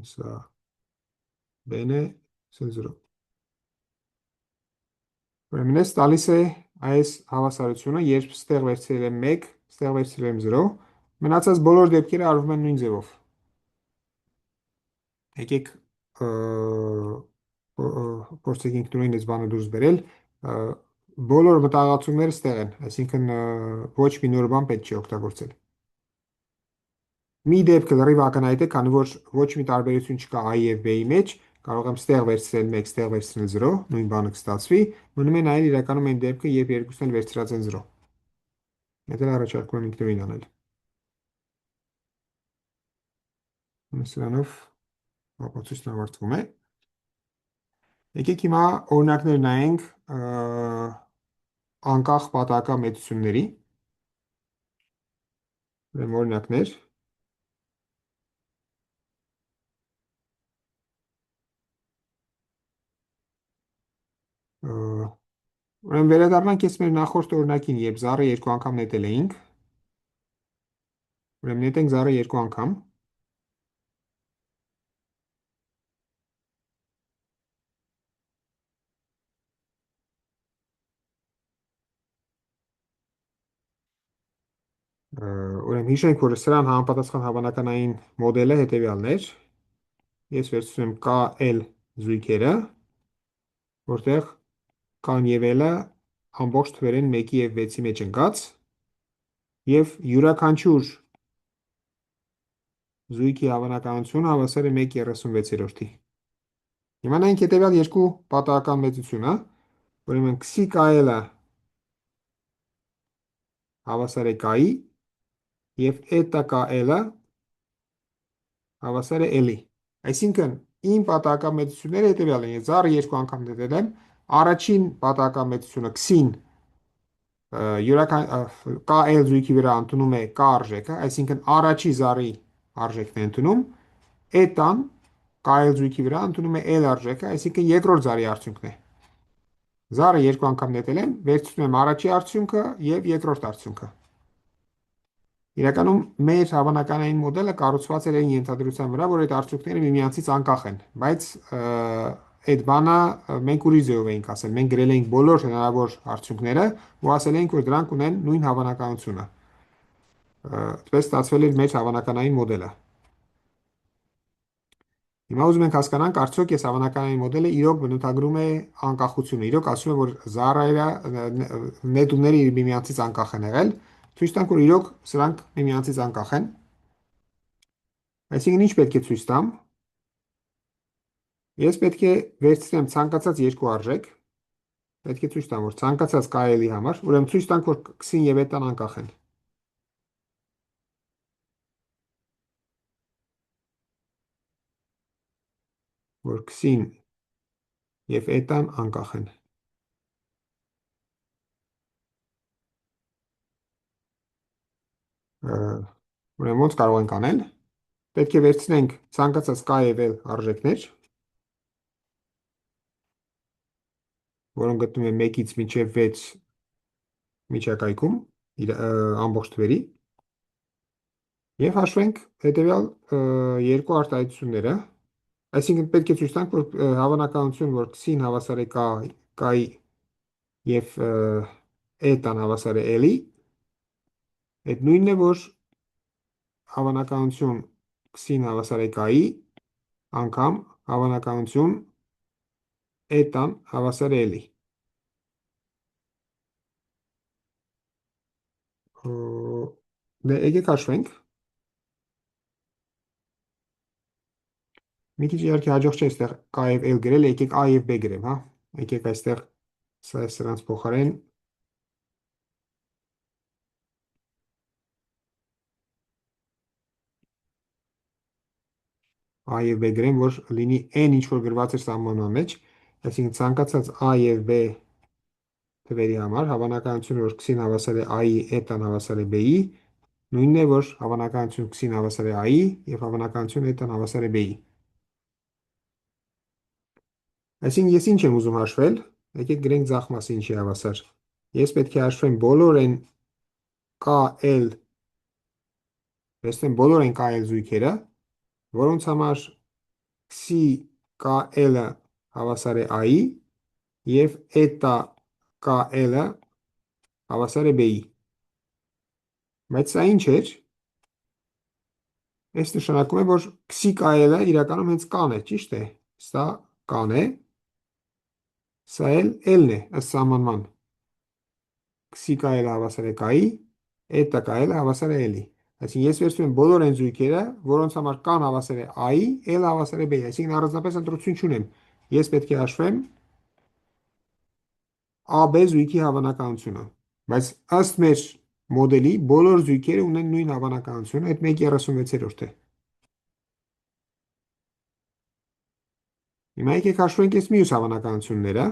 Սա b-ն է, սա 0։ Ուրեմն ես տալիս է այս հավասարությունը, երբ ստեղ վերցրել եմ 1, ստեղ վերցրել եմ 0, մնացած բոլոր դեպքերը արվում են նույն ձևով։ Եկեք փորձենք ինքնուրույն այս բանը դուրս բերել, բոլոր մտահղացումները ստեղ են, այսինքն ոչ մի նոր բան պետք չի օգտագործել։ Մի դեպքը լրիվ ակնհայտ է, քանի որ ոչ մի տարբերություն չկա a-ի եւ b-ի մեջ, կարող եմ ստեղ վերցրել 1, ստեղ վերցնել 0, նույն բանը կստացվի, մնում է նայել իրականում այն դեպքը, երբ երկուսն էլ վերցրած են 0։ Դա առաջարկում եմ ինքնուրույն անել։ Սրանով ապացույցն ավարտվում է։ Եկեք հիմա օրինակներ նայենք անկախ պատահական մեծությունների։ Ուրեմն օրինակներ։ Ուրեմն վերադառնանք ես մեր նախորդ օրինակին, երբ զառը երկու անգամ նետել էինք։ Ուրեմն նետենք զառը երկու անգամ։ Ուրեմն հիշենք, որ սրան համապատասխան հավանականային մոդելը հետևյալն էր։ Ես վերցնում եմ KL զույգերը, որտեղ K-ն եւ L-ը ամբողջ թվեր են 1-ի եւ 6-ի մեջ ընկած, եւ յուրաքանչյուր զույգի հավանականությունը հավասար է 1/36-րդի։ Հիմա նայենք հետևյալ երկու պատահական մեծությունը, ուրեմն քսի KL-ը հավասար է K-ի եւ էտա KL-ը հավասար է L-ի։ Այսինքն իմ պատահական մեծությունները հետևյալն են։ Ես զառը երկու անգամ դնել եմ, առաջին պատահական մեծությունը քսին KL զույգի վրա ընդունում է K արժեքը, այսինքն առաջի զառի արժեքն է ընդունում, էտան KL զույգի վրա ընդունում է L արժեքը, այսինքն երկրորդ զառի արդյունքն է։ Զառը երկու անգամ նետել եմ, վերցնում եմ առաջի արդյունքը եւ երկրորդ արդյունքը։ Իրականում մեր հավանականային մոդելը կառուցված էր այն ենթադրության վրա, որ այդ արդյունքները միմյանցից անկախ են, բայց այդ բանը մենք ուրիշ ձևով էինք ասել։ Մենք գրել էինք բոլոր հնարավոր արդյունքները ու ասել էինք, որ դրանք ունեն նույն հավանականությունը։ Այդպես ստացվել էր մեր հավանականային մոդելը։ Հիմա ուզում ենք հասկանանք, արդյոք այս հավանականային մոդելը իրոք բնութագրում է անկախությունը, իրոք ասում է, որ զառերը նետումները միմյանցից անկախ են եղել, ցույց տանք, որ իրոք սրանք միմյանցից անկախ են։ Այսինքն ինչ պետք է ցույց տամ։ Ես պետք է վերցնեմ ցանկացած երկու արժեք, պետք է ցույց տամ, որ ցանկացած KL-ի համար, ուրեմն ցույց տանք, որ քսին եւ էտան անկախ են։ Որ քսին եւ էտան անկախ են։ Ուրեմն ոնց կարող ենք անել։ Պետք է վերցնենք ցանկացած K եւ L արժեքներ, որոնք գտնվում են 1-ից մինչև 6 միջակայքում, ամբողջ թվերի եւ հաշվենք հետեւյալ երկու արտահայտությունները, այսինքն պետք է ցույց տանք, որ հավանականություն, որ x-ին հավասար է k-ի եւ e-տան հավասար է l-ի, այդ նույնն է, որ հավանականություն x-ին հավասար է k-ի անգամ հավանականություն e-տան հավասար է l-ի։ Դե եկեք հաշվենք։ Մի քիչ իհարկե հաջող չէ այստեղ k եւ l գրել, եկեք a եւ b գրեմ, հա։ Եկեք այստեղ սա է սրանց փոխարեն a եւ b գրեմ, որ լինի n ինչ որ գրված էր սահմանման մեջ, այսինքն ցանկացած a եւ b թվերի համար հավանականությունը, որ x-ին հավասար է a-ի, e-տան հավասար է b-ի, նույնն է, որ հավանականություն x-ին հավասար է a-ի եւ հավանականություն e-տան հավասար է b-ի։ Այսինքն ես ինչ եմ ուզում հաշվել, եկեք գրենք ձախ մասը ինչի հավասար։ Ես պետք է հաշվեմ բոլոր n k-l, վերցնեմ բոլոր n k-l զույգերը, որոնց համար xi k-l-ը հավասար է a-ի եւ eta k-l-ը հավասար է b-ի։ Բայց սա ինչ էր։ Այս նշանակում է, որ xi k-l-ը իրականում հենց k-ն է, ճիշտ է։ Սա k-ն է, սա էլ l-ն է, ըստ սահմանման։ Xi k-ը հավասար է k-ի, eta k-ը հավասար է l-ի։ Այսինքն ես վերցնում եմ բոլոր այն զույգերը, որոնց համար k-ն հավասար է a-ի, l-ը հավասար է b-ի, այսինքն առանձնապես ընտրություն չունեմ։ Ես պետք է հաշվեմ AB զույգի հավանականությունը, բայց ըստ մեր մոդելի բոլոր զույգերը ունեն նույն հավանականությունը, այդ 1/36 է։ Հիմա եկեք հաշվենք այս մյուս հավանականությունները։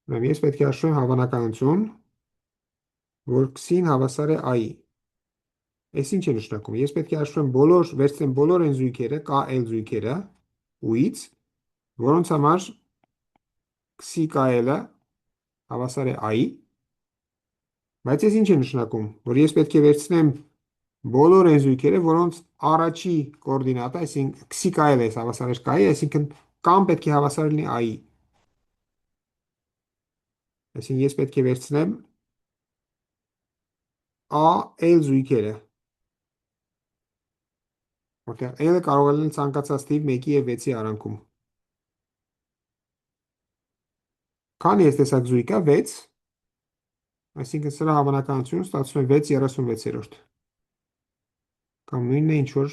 Ուրեմն ես պետք է հաշվեմ հավանականություն, որ x-ին հավասար է a-ի։ Այս ինչ է նշանակում։ Ես պետք է հաշվեմ վերցնեմ բոլոր այն զույգերը, k-l զույգերը u-ից, որոնց համար xi k-l-ը հավասար է a-ի, բայց այս ինչ է նշանակում, որ ես պետք է վերցնեմ բոլոր այն զույգերը, որոնց առաջի կոորդինատը, այսինքն xi k-l-ը հավասար է k-ի, այսինքն k-ն պետք է հավասար լինի a-ի։ Այսինքն ես պետք է վերցնեմ a-l զույգերը, որտեղ l-ը կարող է լինել ցանկացած թիվ 1-ի եւ 6-ի արանքում։ Քանի այս տեսակ զույգ է 6, այսինքն սրա հավանականությունը ստացվում է 6/36, կամ նույնն է ինչ որ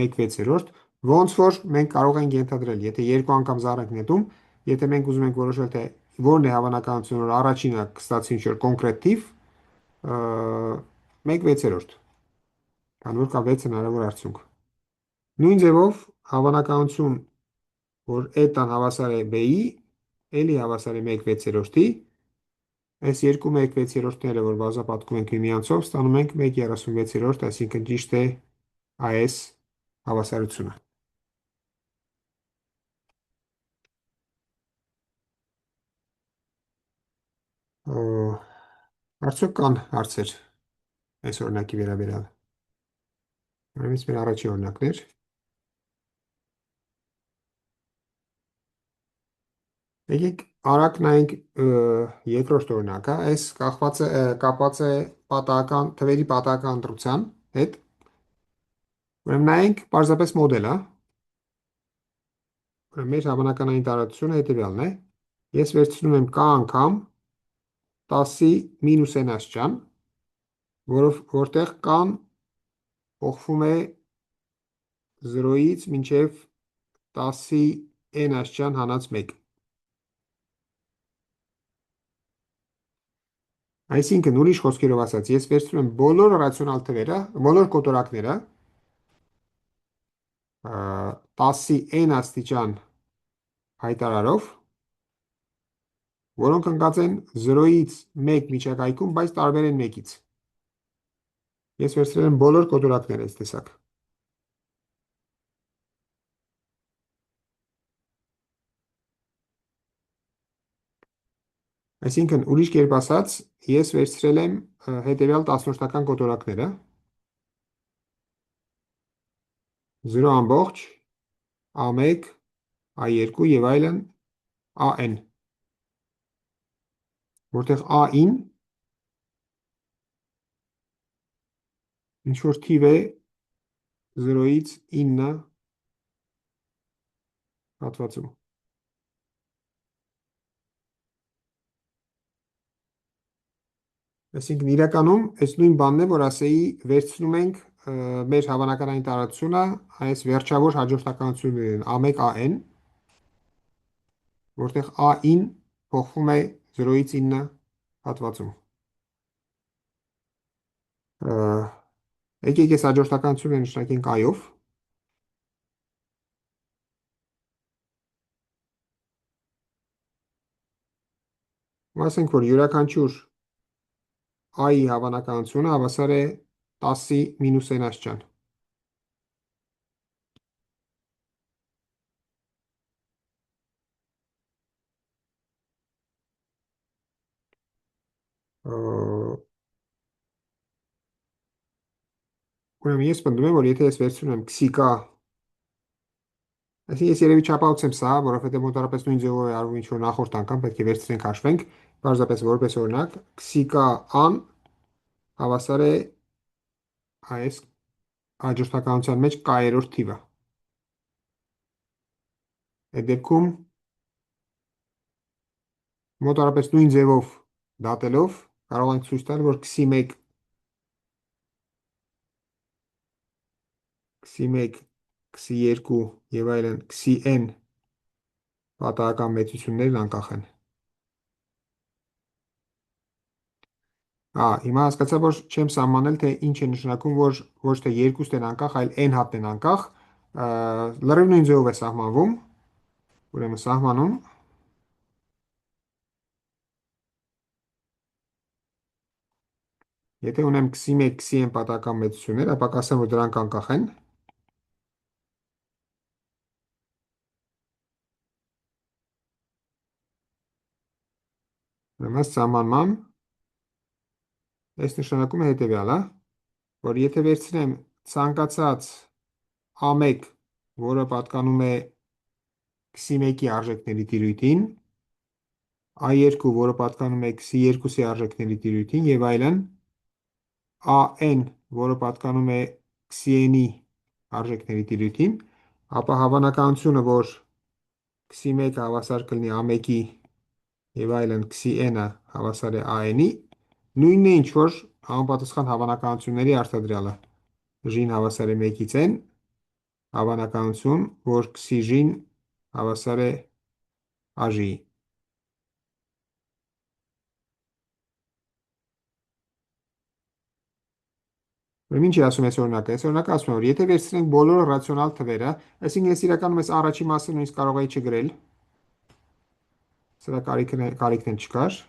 1/6, ոնց որ մենք կարող ենք ենթադրել, եթե երկու անգամ զառ ենք նետում, եթե մենք ուզում ենք որոշել, թե որն է հավանականությունը, որ առաջինը կստացվի ինչ որ կոնկրետ թիվ, 1/6, քանի որ կա 6 հնարավոր արդյունք։ Նույն ձևով հավանականություն, որ e-տան հավասար է b-ի, l-ի հավասար է 1/6-ի, այս երկու 1/6-ները, որ բազմապատկում ենք միմյանցով, ստանում ենք 1/36, այսինքն ճիշտ է այս հավասարությունը։ Արդյոք կան հարցեր այս օրինակի վերաբերյալ։ Ուրեմն մեր առաջի օրինակն էր։ Եկեք արագ նայենք երկրորդ օրինակը, այս կապված է պատահական թվերի պատահական ընտրության հետ։ Ուրեմն նայենք պարզապես մոդելը։ Ուրեմն մեր հավանականային տարածությունը հետևյալն է։ Ես վերցնում եմ k անգամ 10-ի մինուս n աստիճան, որտեղ k-ն փոխվում է 0-ից մինչև 10-ի n աստիճան հանած 1։ Այսինքն, ուրիշ խոսքերով ասած, ես վերցնում եմ բոլոր ռացիոնալ թվերը, բոլոր կոտորակները 10-ի n աստիճան հայտարարով, որոնք ընկած են 0-ից 1 միջակայքում, բայց տարբեր են 1-ից։ Ես վերցրել եմ բոլոր կոտորակները այս տեսակ։ Այսինքն, ուրիշ կերպ ասած, ես վերցրել եմ հետևյալ տասնորդական կոտորակները 0 ամբողջ, A1, A2 եւ այլն AN, որտեղ A-ին ինչ որ թիվ է 0-ից 9 հատվածում։ Այսինքն իրականում այս նույն բանն է, որ ասեի վերցնում ենք մեր հավանականային տարածությունը այս վերջավոր հաջորդականություններն A1 AN, որտեղ A-ին փոխվում է 0-ից 9 հատվածում։ Եկեք այս հաջորդականությունը նշանակենք I-ով։ Ու ասենք, որ յուրաքանչյուր I-ի հավանականությունը հավասար է 10-ի մինուս n աստիճան։ Ուրեմն ես պնդում եմ, որ եթե ես վերցնում եմ քսիկա, այսինքն ես երևի չափահոսեմ սա, որովհետև մոտավորապես նույն ձևով է արվում ինչ որ նախորդ անգամ, պետք է վերցնենք հաշվենք, պարզապես որպես օրինակ, քսիկա an հավասար է այս հաջորդականության մեջ k-երորդ թիվը։ Այդ դեպքում մոտավորապես նույն ձևով դատելով կարող ենք ցույց տալ, որ քսի 1, քսի 1, քսի 2 եւ այլն քսի n պատահական մեծություններն անկախ են։ Հիմա հասկացա, որ չեմ սահմանել, թե ինչ է նշանակում, որ ոչ թե երկուսն են անկախ, այլ n հատն են անկախ, լրիվ նույն ձևով է սահմանվում, ուրեմն սահմանում եթե ունեմ քսի 1, քսի n պատահական մեծություններ, ապա կասեմ, որ դրանք անկախ են։ Ուրեմն սահմանմամբ այս նշանակում է հետևյալը, որ եթե վերցնեմ ցանկացած A1, որը պատկանում է քսի 1-ի արժեքների տիրույթին, A2, որը պատկանում է քսի 2-ի արժեքների տիրույթին եւ այլն, AN, որը պատկանում է քսի n-ի արժեքների տիրույթին, ապա հավանականությունը, որ քսի 1-ը հավասար կլինի A1-ի եւ այլն քսի n-ը հավասար է AN-ի, նույնն է ինչ որ համապատասխան հավանականությունների արտադրյալը։ J-ն հավասար է 1-ից n, հավանականություն, որ քսի J-ն հավասար է AJ-ի։ Ուրեմն ինչ է ասում այս օրինակը։ Այս օրինակը ասում է, որ եթե վերցնենք բոլոր ռացիոնալ թվերը, այսինքն ես իրականում այս առաջի մասը նույնիսկ կարող էի չգրել, սրա կարիքն էլ չկար,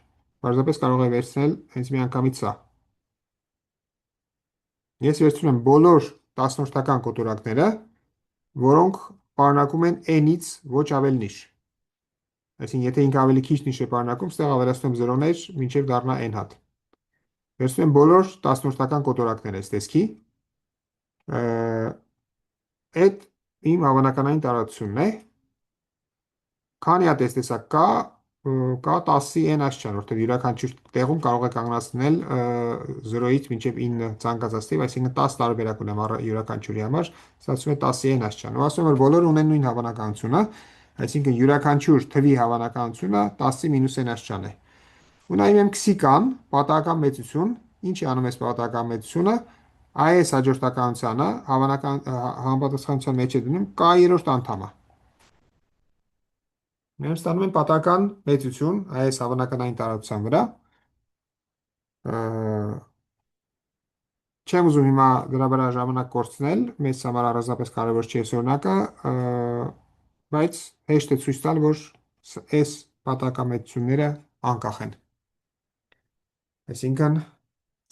պարզապես կարող եմ վերցնել հենց միանգամից սա։ Ես վերցնում եմ բոլոր տասնորդական կոտորակները, որոնք պարունակում են n-ից ոչ ավելնիշ։ Այսինքն եթե ինքը ավելի քիչ նիշ է պարունակում, ստեղ ավելացնում եմ 0-ներ, մինչև դառնա n հատ։ Վերցնում եմ բոլոր տասնորդական կոտորակները այս տեսքի։ Այդ իմ հավանականային տարածությունն է։ Քանի հատ այս տեսակ կա 10-ի n աստիճան, որտեղ յուրաքանչյուր տեղում կարող է կանգնացնել 0-ից մինչև 9 ցանկացած թիվ, այսինքն 10 տարբերակ ունեմ յուրաքանչյուրի համար, ստացվում է 10-ի n աստիճան։ Ու ասում եմ, որ բոլորը ունեն նույն հավանականությունը, այսինքն յուրաքանչյուր թվի հավանականությունը 10-ի մինուս n աստիճան է։ Ու նայում եմ քսիկան, պատահական մեծություն, ինչ է անում այս պատահական մեծությունը, այս հաջորդականությանը համապատասխանության մեջ է դնում k-երորդ անդամը։ Մենք ստանում ենք պատահական մեծություն այս հավանականային տարածության վրա։ Չեմ ուզում հիմա դրա վրա ժամանակ կորցնել, մեզ համար առանձնապես կարևոր չի այս օրինակը, բայց հեշտ է ցույց տալ, որ այս պատահական մեծությունները անկախ են։ Այսինքն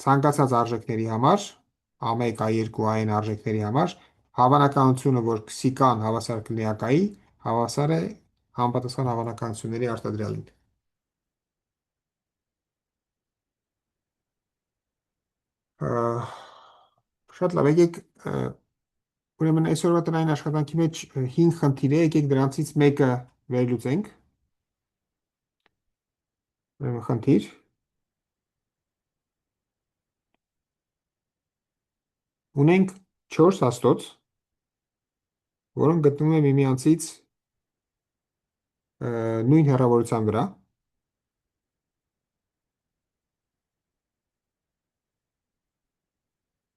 ցանկացած արժեքների համար, A1, A2, AN արժեքների համար, հավանականությունը, որ քսիկան հավասար կլինի AK-ի, հավասար է համապատասխան հավանականությունների արտադրյալին։ Ա, Շատ լավ, եկեք ուրեմն այսօրվա տնային աշխատանքի մեջ 5 խնդիր է, եկեք դրանցից մեկը վերլուծենք։ Ուրեմն խնդիր ունենք 4 հաստոց, որոնք գտնվում են միմյանցից նույն հեռավորության վրա։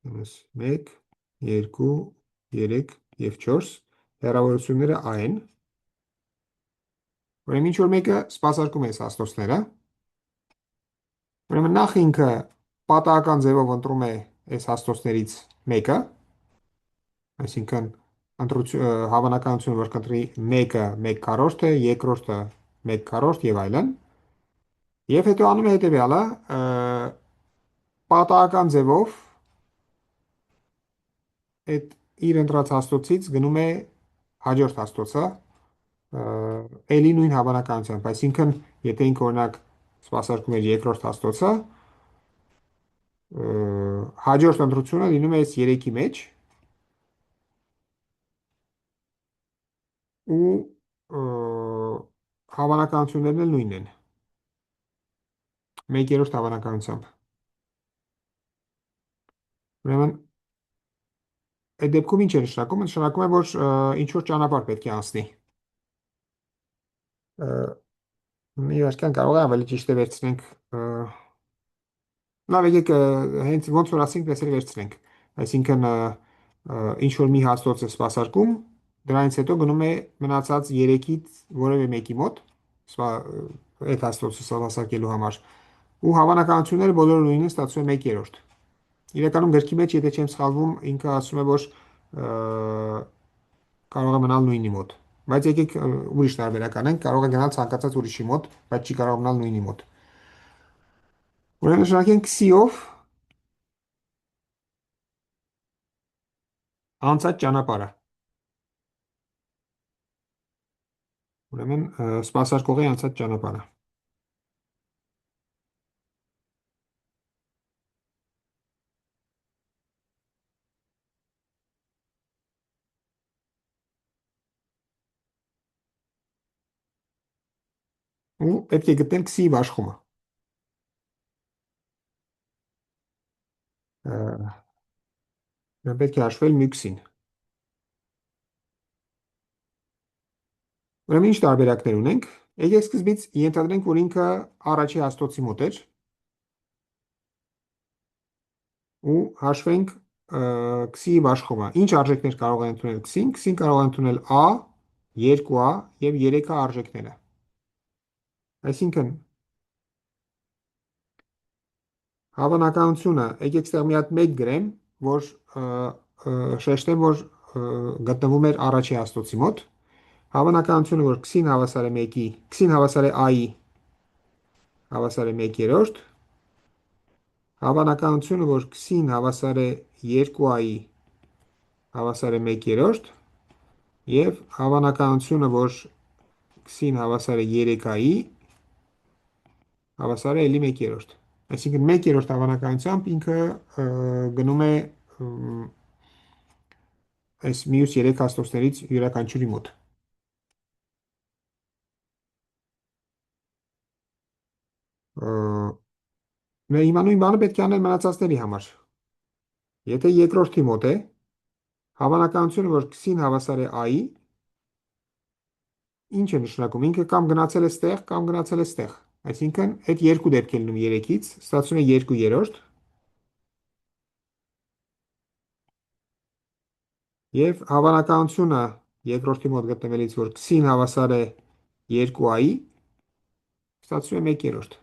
1, 2, 3 և 4 հեռավորությունները A են։ Ուրեմն ինչ որ մեկը սպասարկում է այս հաստոցները։ Ուրեմն նախ ինքը պատահական ձևով ընտրում է այս հաստոցներից մեկը, այսինքն հավանականությունը, որ կընտրի մեկը 1/4 է, երկրորդը 1/4 եւ այլն։ Եվ հետո անում է հետեւյալը, պատահական ձևով այդ իր ընտրած հաստոցից գնում է հաջորդ հաստոցը, էլի նույն հավանականությամբ, այսինքն եթե ինքը օրինակ սպասարկում էր երկրորդ հաստոցը, հաջորդ ընտրությունը լինում է այս 3-ի մեջ ու հավանականություններն էլ նույնն են, 1/3 հավանականությամբ։ Ուրեմն այդ դեպքում ինչ է նշանակում։ Նշանակում է, որ ինչ որ ճանապարհ պետք է անցնի։ Մի վարքյան կարող է ավելի ճիշտ է վերցնենք, լավ, եկեք հենց ոնց որ ասենք, դες էլ վերցնենք, այսինքն ինչ որ մի հաստոց է սպասարկում, դրանից հետո գնում է մնացած 3-ից որևէ մեկի մոտ, այդ հաստոցը սպասարկելու համար, ու հավանականությունները բոլորը նույնն են, ստացվում է 1/3։ Իրականում գրքի մեջ, եթե չեմ սխալվում, ինքը ասում է, որ կարող է մնալ նույնի մոտ, բայց եկեք ուրիշ տարբերակ անենք, կարող է գնալ ցանկացած ուրիշի մոտ, բայց չի կարող մնալ նույնի մոտ։ Ուրեմն նշանակենք քսիով անցած ճանապարհը։ Ուրեմն սպասարկողի անցած ճանապարհը։ Ու պետք է գտնել քսի իշխումը։ Պետք է հաշվել մյուքսին։ Ուրեմն ինչ տարբերակներ ունենք։ Եկեք սկզբից ենթադրենք, որ ինքը առաջի հաստոցի մոտ էր ու հաշվենք քսի իշխումը։ Ինչ արժեքներ կարող է ընդունել քսին։ Քսին կարող է ընդունել A, 2A և 3A արժեքները։ Այսինքն հավանականությունը, եկեք ստեղ մի հատ 1 գրեմ, որ շեշտեմ, որ գտնվում էր առաջի հաստոցի մոտ։ Հավանականությունը, որ քսին հավասար է 1-ի, քսին հավասար է A-ի, հավասար է 1/3, հավանականությունը, որ քսին հավասար է 2A-ի, հավասար է 1/3 և հավանականությունը, որ քսին հավասար է 3A-ի, հավասար է էլի 1/3։ Այսինքն 1/3 հավանականությամբ ինքը գնում է այս մյուս 3 հաստոցներից յուրաքանչյուրի մոտ։ Հիմա նույն բանը պետք է անել մնացածների համար։ Եթե երկրորդի մոտ է, հավանականությունը, որ քսին հավասար է A-ի, ինչ է նշանակում։ Ինքը կամ գնացել է ստեղ, կամ գնացել է ստեղ։ Այսինքն այդ երկու դեպք է լինում 3-ից, ստացվում է 2/3 և հավանականությունը երկրորդի մոտ գտնվելից, որ քսին հավասար է 2A-ի, ստացվում է 1/3։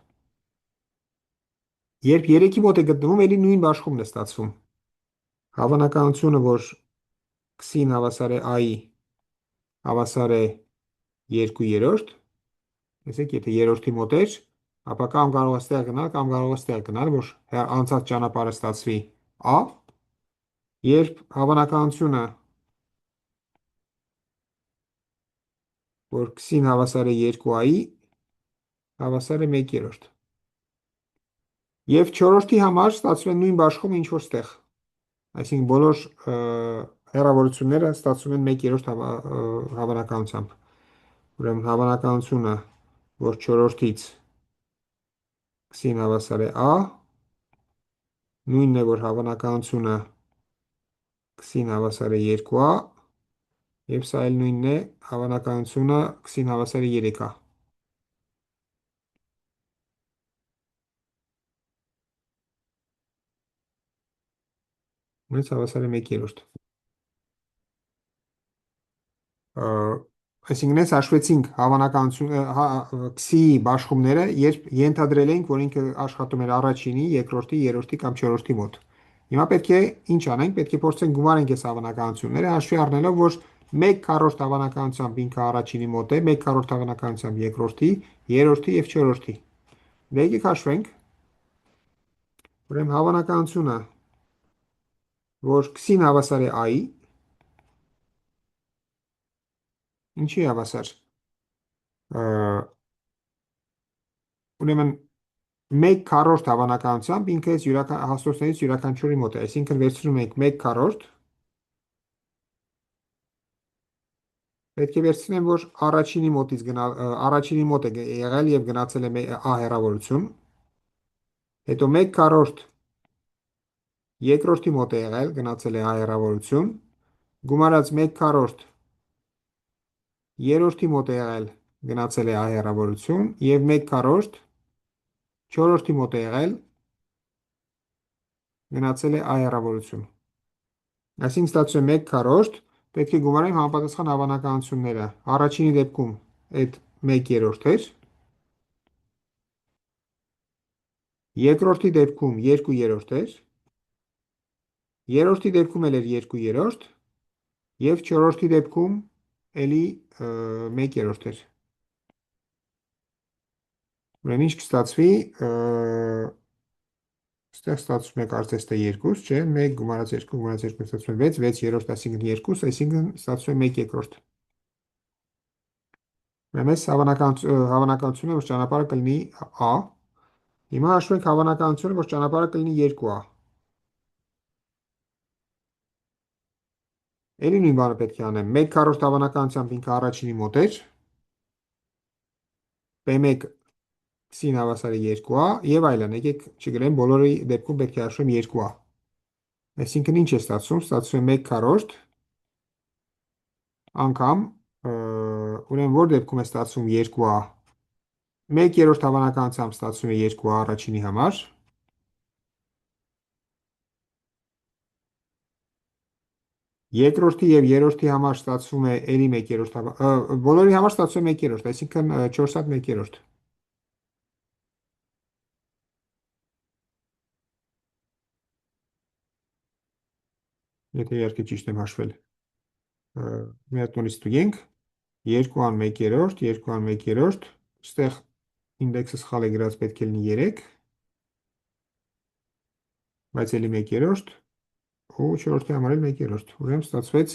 Երբ 3-ի մոտ է գտնվում, էլի նույն բաշխումն է ստացվում։ Հավանականությունը, որ քսին հավասար է A-ի, հավասար է 2/3, տեսեք, եթե երրորդի մոտ էր, ապա կամ կարող է ստեղ գնալ, կամ կարող է ստեղ գնալ, որ անցած ճանապարհը ստացվի A, երբ հավանականությունը, որ քսին հավասար է 2A-ի, հավասար է 1/3։ Եվ չորրորդի համար ստացվում է նույն բաշխում ինչ որ ստեղ։ Այսինքն բոլոր հեռավորությունները ստացվում են 1/3 հավանականությամբ։ Ուրեմն հավանականությունը, որ չորրորդից x-ին հավասար է a, նույնն է, որ հավանականությունը x-ին հավասար է 2a, եւ սա էլ նույնն է, հավանականությունը x-ին հավասար է 3a։ Ունես հավասար է 1/3։ Այսինքն այս հաշվեցինք հավանականություն քսի բաշխումները, երբ ենթադրել ենք, որ ինքը աշխատում էր առաջինի, երկրորդի, երրորդի կամ չորրորդի մոտ։ Հիմա պետք է ինչ անենք, պետք է փորձենք գումարենք այս հավանականությունները, հաշվի առնելով, որ 1/4 հավանականությամբ ինքը առաջինի մոտ է, 1/4 հավանականությամբ երկրորդի, երրորդի եւ չորրորդի։ Դե եկեք հաշվենք, ուրեմն հավանականությունը, որ քսին հավասար է i, ինչի հավասար։ Ուրեմն 1/4 հավանականությամբ ինքը այս հաստոցներից յուրաքանչյուրի մոտ է, այսինքն վերցնում ենք 1/4, պետք է վերցնեմ, որ առաջինի մոտ է եղել եւ գնացել է a հեռավորություն, հետո 1/4 երկրորդի մոտ է եղել, գնացել է a հեռավորություն, գումարած 1/4 երրորդի մոտ է եղել, գնացել է a հեռավորություն եւ 1/4 չորրորդի մոտ է եղել, գնացել է a հեռավորություն։ Այսինքն ստացվում է 1/4, պետք է գումարենք համապատասխան հավանականությունները։ Առաջինի դեպքում այդ 1/3 էր, երկրորդի դեպքում 2/3 էր, երրորդի դեպքում էլ էր 2/3 եւ չորրորդի դեպքում էլի 1/3 էր։ Ուրեմն ինչ կստացվի, ստեղ ստացվում է կարծես թե 2, չէ, 1 գումարած 2 գումարած 2 ստացվում է 6, 6/3, այսինքն 2, այսինքն ստացվում է 1/2։ Ուրեմն այս հավանականությունը, որ ճանապարհը կլինի a, հիմա հաշվենք հավանականությունը, որ ճանապարհը կլինի 2a։ Էլի նույն բանը պետք է անեմ, 1/4 հավանականությամբ ինքը առաջինի մոտ էր, b1 x-ին հավասար է 2a եւ այլն, եկեք չգրեմ, բոլորի դեպքում պետք է հաշվեմ 2a։ Այսինքն ինչ է ստացվում, ստացվում է 1/4 անգամ, ուրեմն որ դեպքում է ստացվում 2a, 1/3 հավանականությամբ ստացվում է 2a առաջինի համար, երկրորդի եւ երրորդի համար ստացվում է էլի 1/3, բոլորի համար ստացվում է 1/3, այսինքն 4 հատ 1/3։ Եթե իհարկե ճիշտ եմ հաշվել։ Մի հատ նորից ստուգենք, 2-ան 1/3, 2-ան 1/3, ստեղ ինդեքսը սխալ է գրած, պետք է լինի 3, բայց էլի 1/3, ու չորրորդի համար էլ 1/3, ուրեմն ստացվեց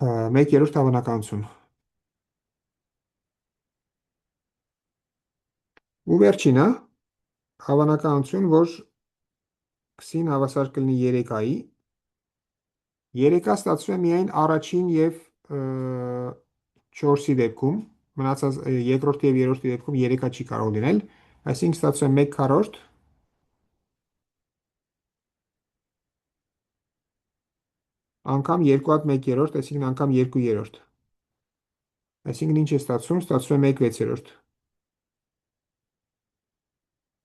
1/3 հավանականություն։ Ու վերջինը, հավանականություն, որ x-ին հավասար կլինի 3a-ի, 3a ստացվում է միայն առաջին եւ 4-ի դեպքում, մնացած երկրորդի եւ երրորդի դեպքում 3a չի կարող լինել, այսինքն ստացվում է 1/4 անգամ 2 հատ 1/3, այսինքն անգամ 2/3։ Այսինքն ինչ է ստացվում, ստացվում է 1/6։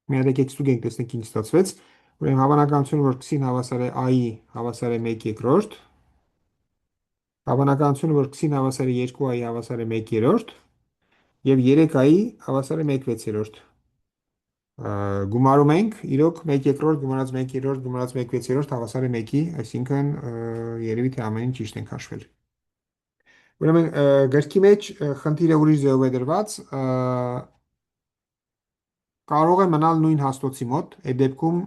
Մի հատ եկեք ստուգենք, տեսնենք ինչ ստացվեց։ Ուրեմն հավանականությունը, որ x-ին հավասար է a-ի, հավասար է 1/2, հավանականությունը, որ x-ին հավասար է 2a-ի, հավասար է 1/3 եւ 3a-ի հավասար է 1/6։ Գումարում ենք, իրոք 1/2 գումարած 1/3 գումարած 1/6 հավասար է 1-ի, այսինքն երևի թե ամեն ինչ ճիշտ ենք հաշվել։ Ուրեմն գրքի մեջ խնդիրը ուրիշ ձևով է դրված, կարող է մնալ նույն հաստոցի մոտ, այդ դեպքում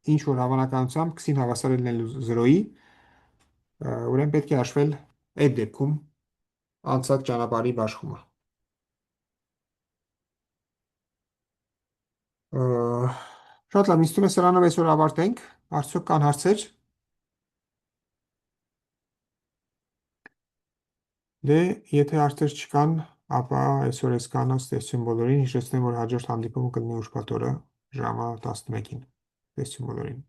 ինչ որ հավանականությամբ x-ին հավասար է լինելու 0-ի, ուրեմն պետք է հաշվել այդ դեպքում անցած ճանապարհի բաշխումը։ Ա, Շատ լավ, ինձ թվում է սրանով այսօր ավարտենք։ Արդյոք կան հարցեր։ Դե, եթե հարցեր չկան, ապա այսօր այսքանը, ստեսություն բոլորին։ Հիշեցնեմ, որ հաջորդ հանդիպումը կլինի ուրբաթ օրը ժամը 11-ին։ Ստեսություն բոլորին։